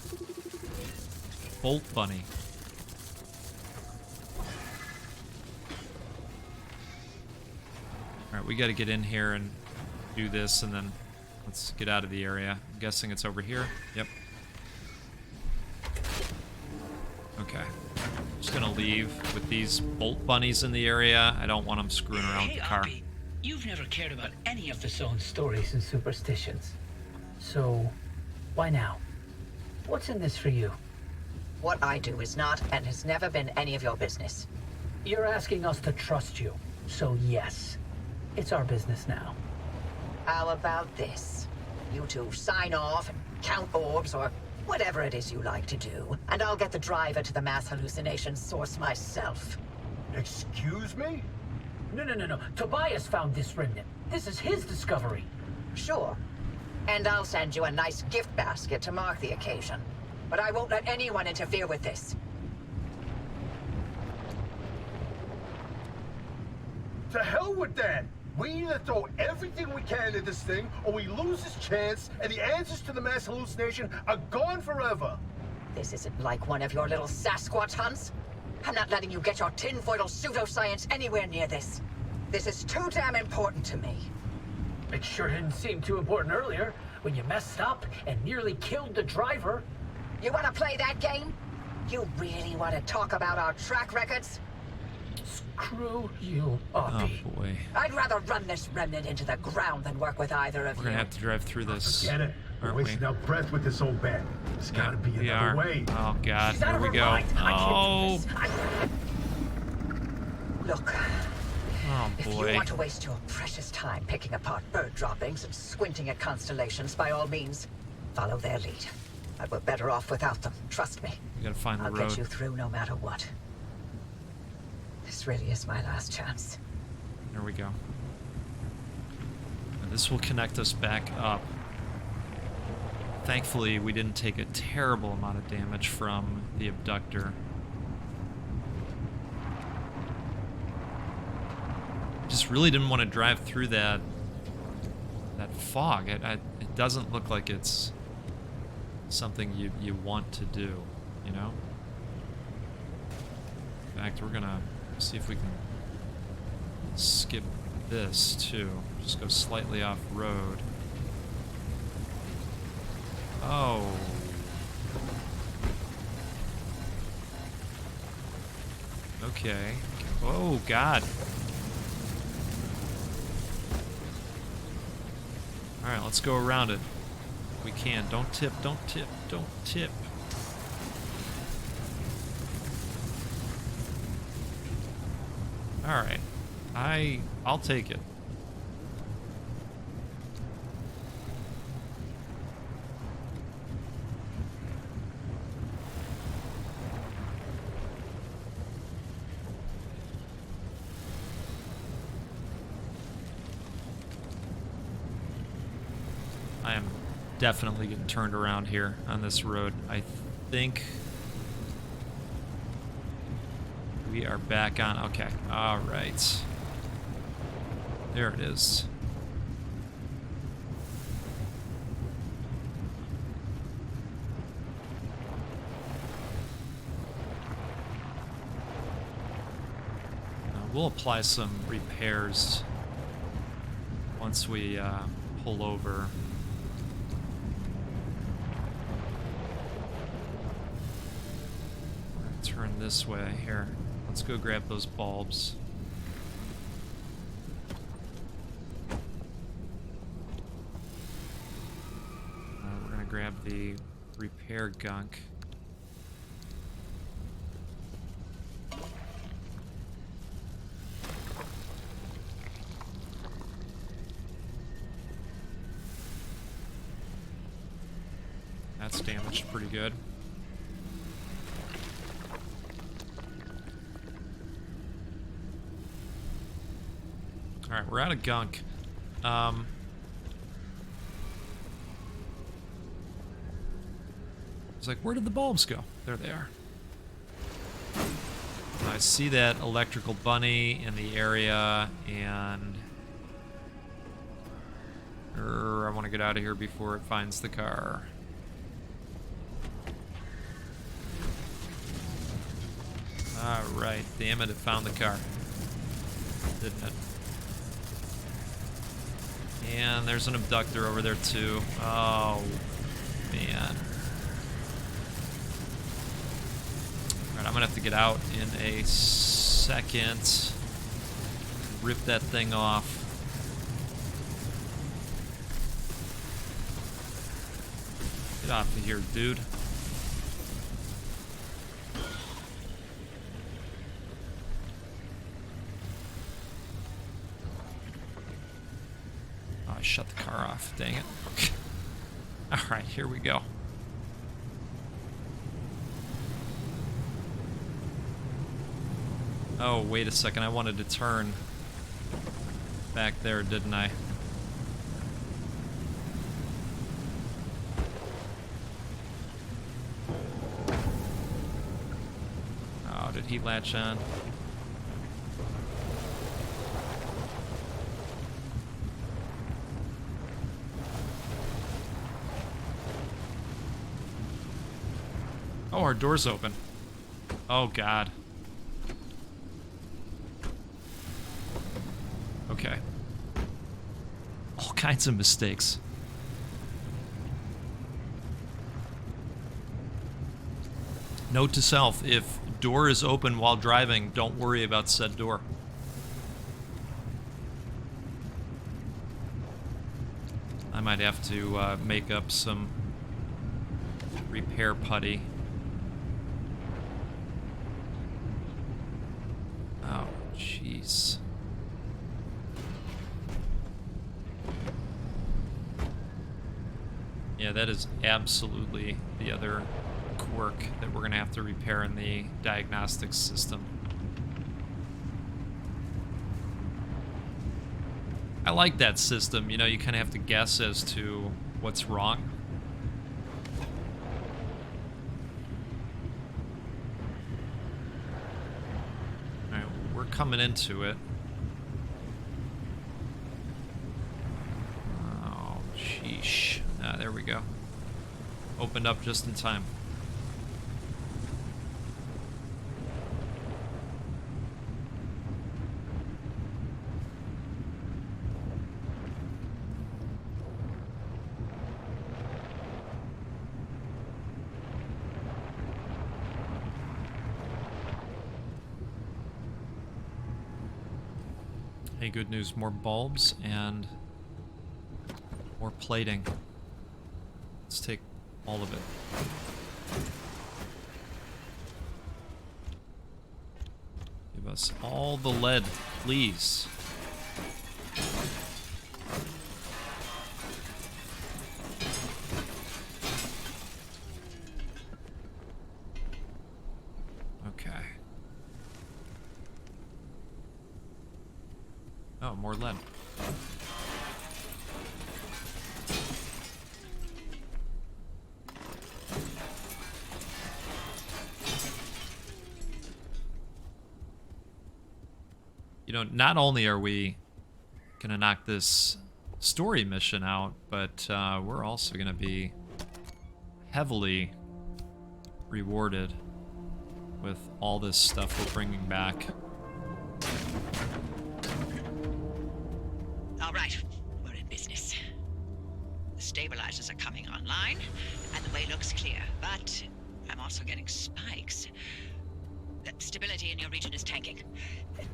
Bolt bunny. Alright, we gotta get in here and do this, and then let's get out of the area. I'm guessing it's over here. Yep. Okay. Just gonna leave with these bolt bunnies in the area. I don't want them screwing around with the car. Oppie, you've never cared about any of the zone's Stories and superstitions. So, why now? What's in this for you? What I do is not and has never been any of your business. You're asking us to trust you. So yes, it's our business now. How about this? You two sign off and count orbs or whatever it is you like to do, and I'll get the driver to the mass hallucination source myself. Excuse me? No. Tobias found this remnant. This is his discovery. Sure. And I'll send you a nice gift basket to mark the occasion. But I won't let anyone interfere with this. To hell with that! We either throw everything we can at this thing, or we lose this chance, and the answers to the mass hallucination are gone forever. This isn't like one of your little Sasquatch hunts. I'm not letting you get your tinfoil pseudoscience anywhere near this. This is too damn important to me. It sure didn't seem too important earlier, when you messed up and nearly killed the driver. You want to play that game? You really want to talk about our track records? Screw you, Oh Oppie. boy. I'd rather run this remnant into the ground than work with either of We're you. gonna have to drive through this. Get it? We're Aren't we? wasting our breath with this old bat. There's gotta be we another are. way. Oh god, She's out here of we her go. mind. I Oh, can't do this. Look, oh if you boy. want to waste your precious time picking apart bird droppings and squinting at constellations, by all means, follow their lead. But we're better off without them, trust me. We gotta find the I'll road. get you through no matter what. This really is my last chance. There we go. And this will connect us back up. Thankfully, we didn't take a terrible amount of damage from the abductor. Just really didn't want to drive through that fog. It doesn't look like it's something you want to do, you know? In fact, we're gonna see if we can skip this too. Just go slightly off road. Oh. Okay. Oh god. Alright, let's go around it. We can. Don't tip, don't tip, don't tip. Alright. I'll take it. I am definitely getting turned around here on this road. I think we are back on. Okay. All right. There it is. we'll apply some repairs once we pull over. We're gonna turn this way here. Let's go grab those bulbs. We're gonna grab the repair gunk. That's damaged pretty good. Alright, we're out of gunk. It's like, where did the bulbs go? There they are. I see that electrical bunny in the area, and I want to get out of here before it finds the car. Alright, damn it, it found the car. Didn't it? And there's an abductor over there too. Oh, man. Alright, I'm gonna have to get out in a second. Rip that thing off. Get off of here, dude. I shut the car off. Dang it. Alright, here we go. Oh, wait a second. I wanted to turn back there, didn't I? Oh, did he latch on? Oh, our door's open. Oh, God. Okay. All kinds of mistakes. Note to self, if door is open while driving, don't worry about said door. I might have to make up some repair putty. Oh, jeez. Yeah, that is absolutely the other quirk that we're going to have to repair in the diagnostics system. I like that system. You know, you kind of have to guess as to what's wrong. Alright, we're coming into it. Oh, sheesh. Ah, there we go. Opened up just in time. Hey, good news. More bulbs and more plating. Let's take all of it. Give us all the lead, please. Okay. Oh, more lead. You know, not only are we gonna knock this story mission out, but we're also gonna be heavily rewarded with all this stuff we're bringing back. All right, we're in business. The stabilizers are coming online, and the way looks clear, but I'm also getting spikes. The stability in your region is tanking.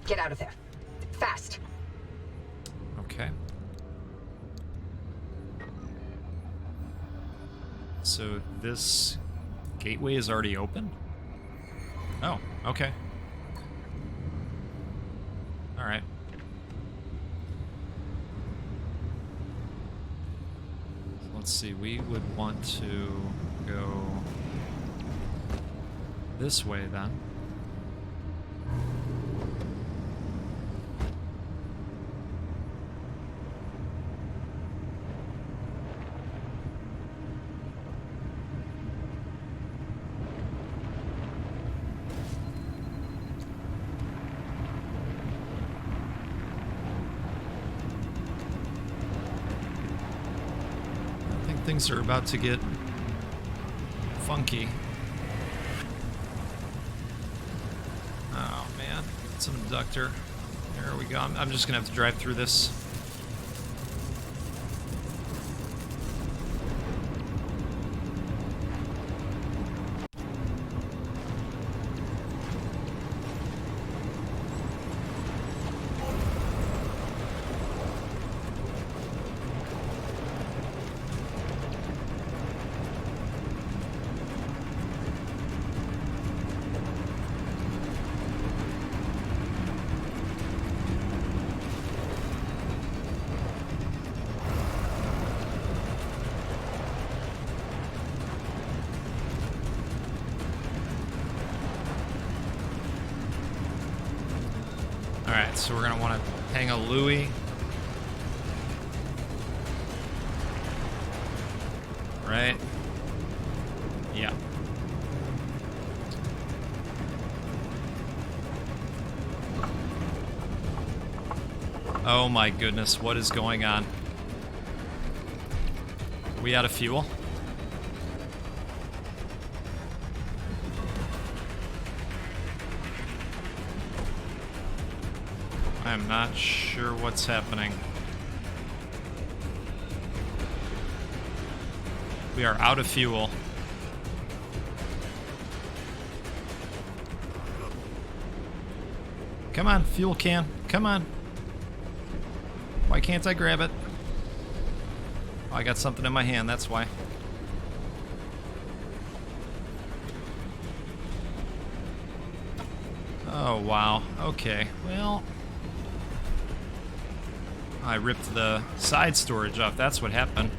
Get out of there. Fast. Okay. So this gateway is already open? Oh, okay. All right. So let's see, we would want to go this way then. Things are about to get funky. Oh man, some inductor. There we go. I'm just gonna have to drive through this. Alright, so we're going to want to hang a Louis. Right? Yeah. Oh my goodness, what is going on? We out of fuel? I'm not sure what's happening. We are out of fuel. Come on, fuel can. Come on. Why can't I grab it? Oh, I got something in my hand, that's why. Oh, wow. Okay, well... I ripped the side storage off, that's what happened.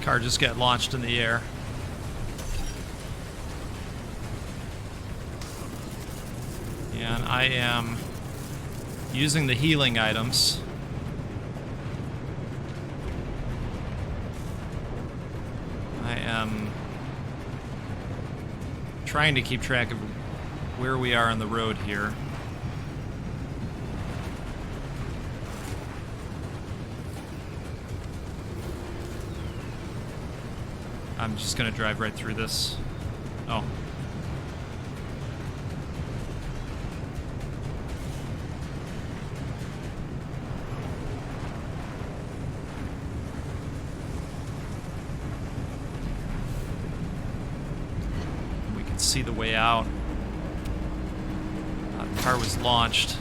Car just got launched in the air. And I am using the healing items. I am trying to keep track of where we are on the road here. I'm just gonna drive right through this. Oh. We can see the way out. The car was launched.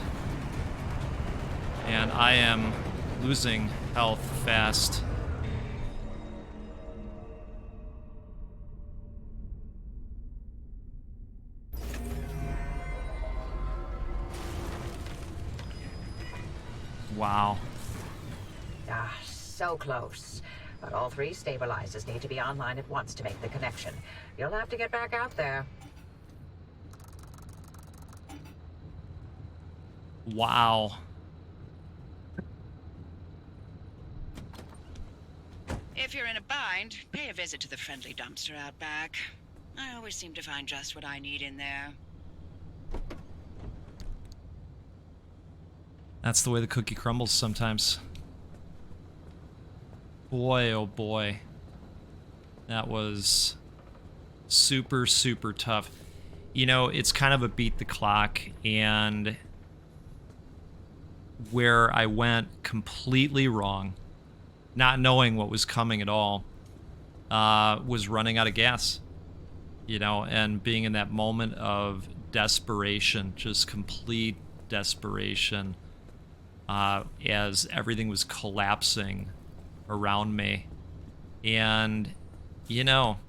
And I am losing health fast. Wow. Ah, so close. But all 3 stabilizers need to be online at once to make the connection. You'll have to get back out there. Wow. If you're in a bind, pay a visit to the friendly dumpster out back. I always seem to find just what I need in there. That's the way the cookie crumbles sometimes. Boy, oh boy. That was super, super tough. You know, it's kind of a beat the clock, and where I went completely wrong, not knowing what was coming at all, was running out of gas. You know, and being in that moment of desperation, just complete desperation, as everything was collapsing around me. And, you know,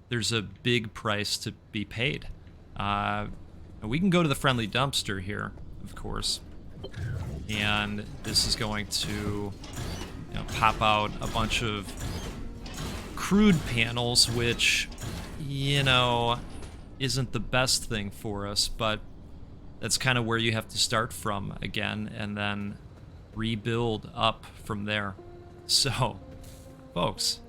there's a big price to be paid. We can go to the friendly dumpster here, of course. And this is going to, you know, pop out a bunch of crude panels, which, you know, isn't the best thing for us, but that's kind of where you have to start from again and then rebuild up from there. So, folks,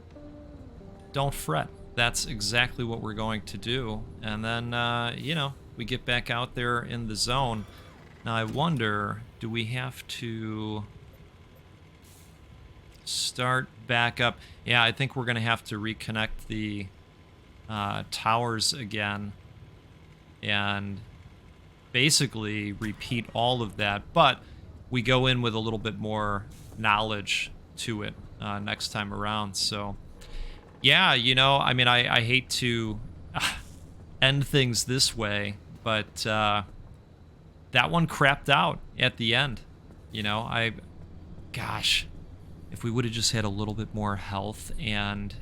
don't fret. That's exactly what we're going to do. And then, you know, we get back out there in the zone. Now, I wonder, do we have to start back up? Yeah, I think we're going to have to reconnect the towers again and basically repeat all of that, but we go in with a little bit more knowledge to it next time around. So yeah, you know, I mean, I hate to end things this way, but that one crapped out at the end. You know, gosh, if we would have just had a little bit more health, and,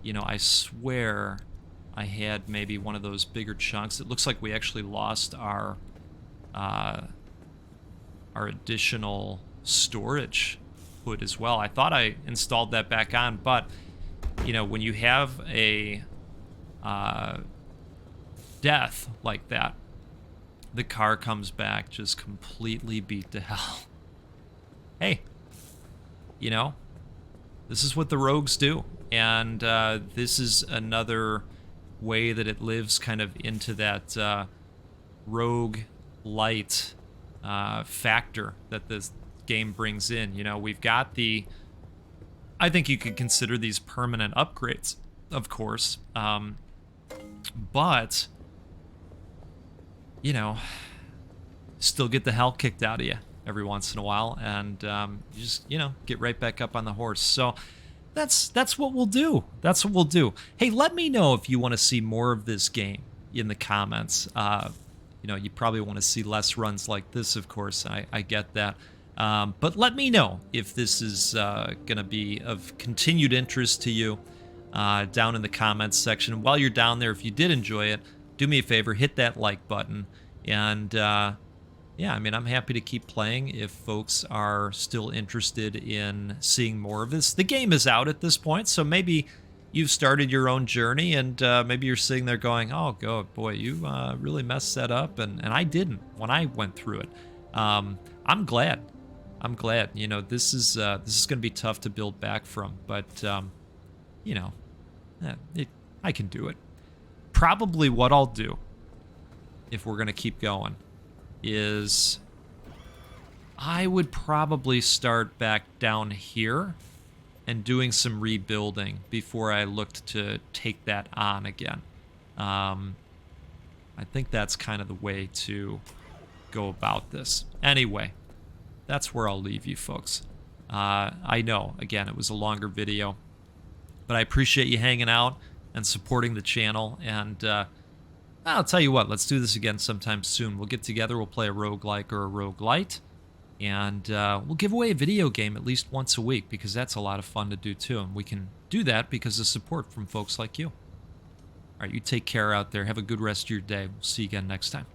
you know, I swear I had maybe one of those bigger chunks. It looks like we actually lost our additional storage hood as well. I thought I installed that back on, but, you know, when you have a death like that, the car comes back just completely beat to hell. Hey, you know, this is what the rogues do, and this is another way that it lives kind of into that roguelite factor that this game brings in. You know, we've got the, I think you could consider these permanent upgrades, of course, but, you know, still get the hell kicked out of you every once in a while, and you just, you know, get right back up on the horse. So that's what we'll do. That's what we'll do. Hey, let me know if you want to see more of this game in the comments. You know, you probably want to see less runs like this, of course. I get that. But let me know if this is going to be of continued interest to you down in the comments section. While you're down there, if you did enjoy it, do me a favor, hit that like button. And yeah, I mean, I'm happy to keep playing if folks are still interested in seeing more of this. The game is out at this point, so maybe you've started your own journey, and maybe you're sitting there going, oh, God, boy, you really messed that up, and I didn't when I went through it. I'm glad. I'm glad. You know, this is going to be tough to build back from, but, you know, I can do it. Probably what I'll do, if we're going to keep going, is I would probably start back down here and doing some rebuilding before I looked to take that on again. I think that's kind of the way to go about this. Anyway, that's where I'll leave you, folks. I know, again, it was a longer video, but I appreciate you hanging out and supporting the channel, and I'll tell you what, let's do this again sometime soon. We'll get together, we'll play a roguelike or a roguelite, and we'll give away a video game at least once a week, because that's a lot of fun to do too, and we can do that because of support from folks like you. All right, you take care out there. Have a good rest of your day. We'll see you again next time.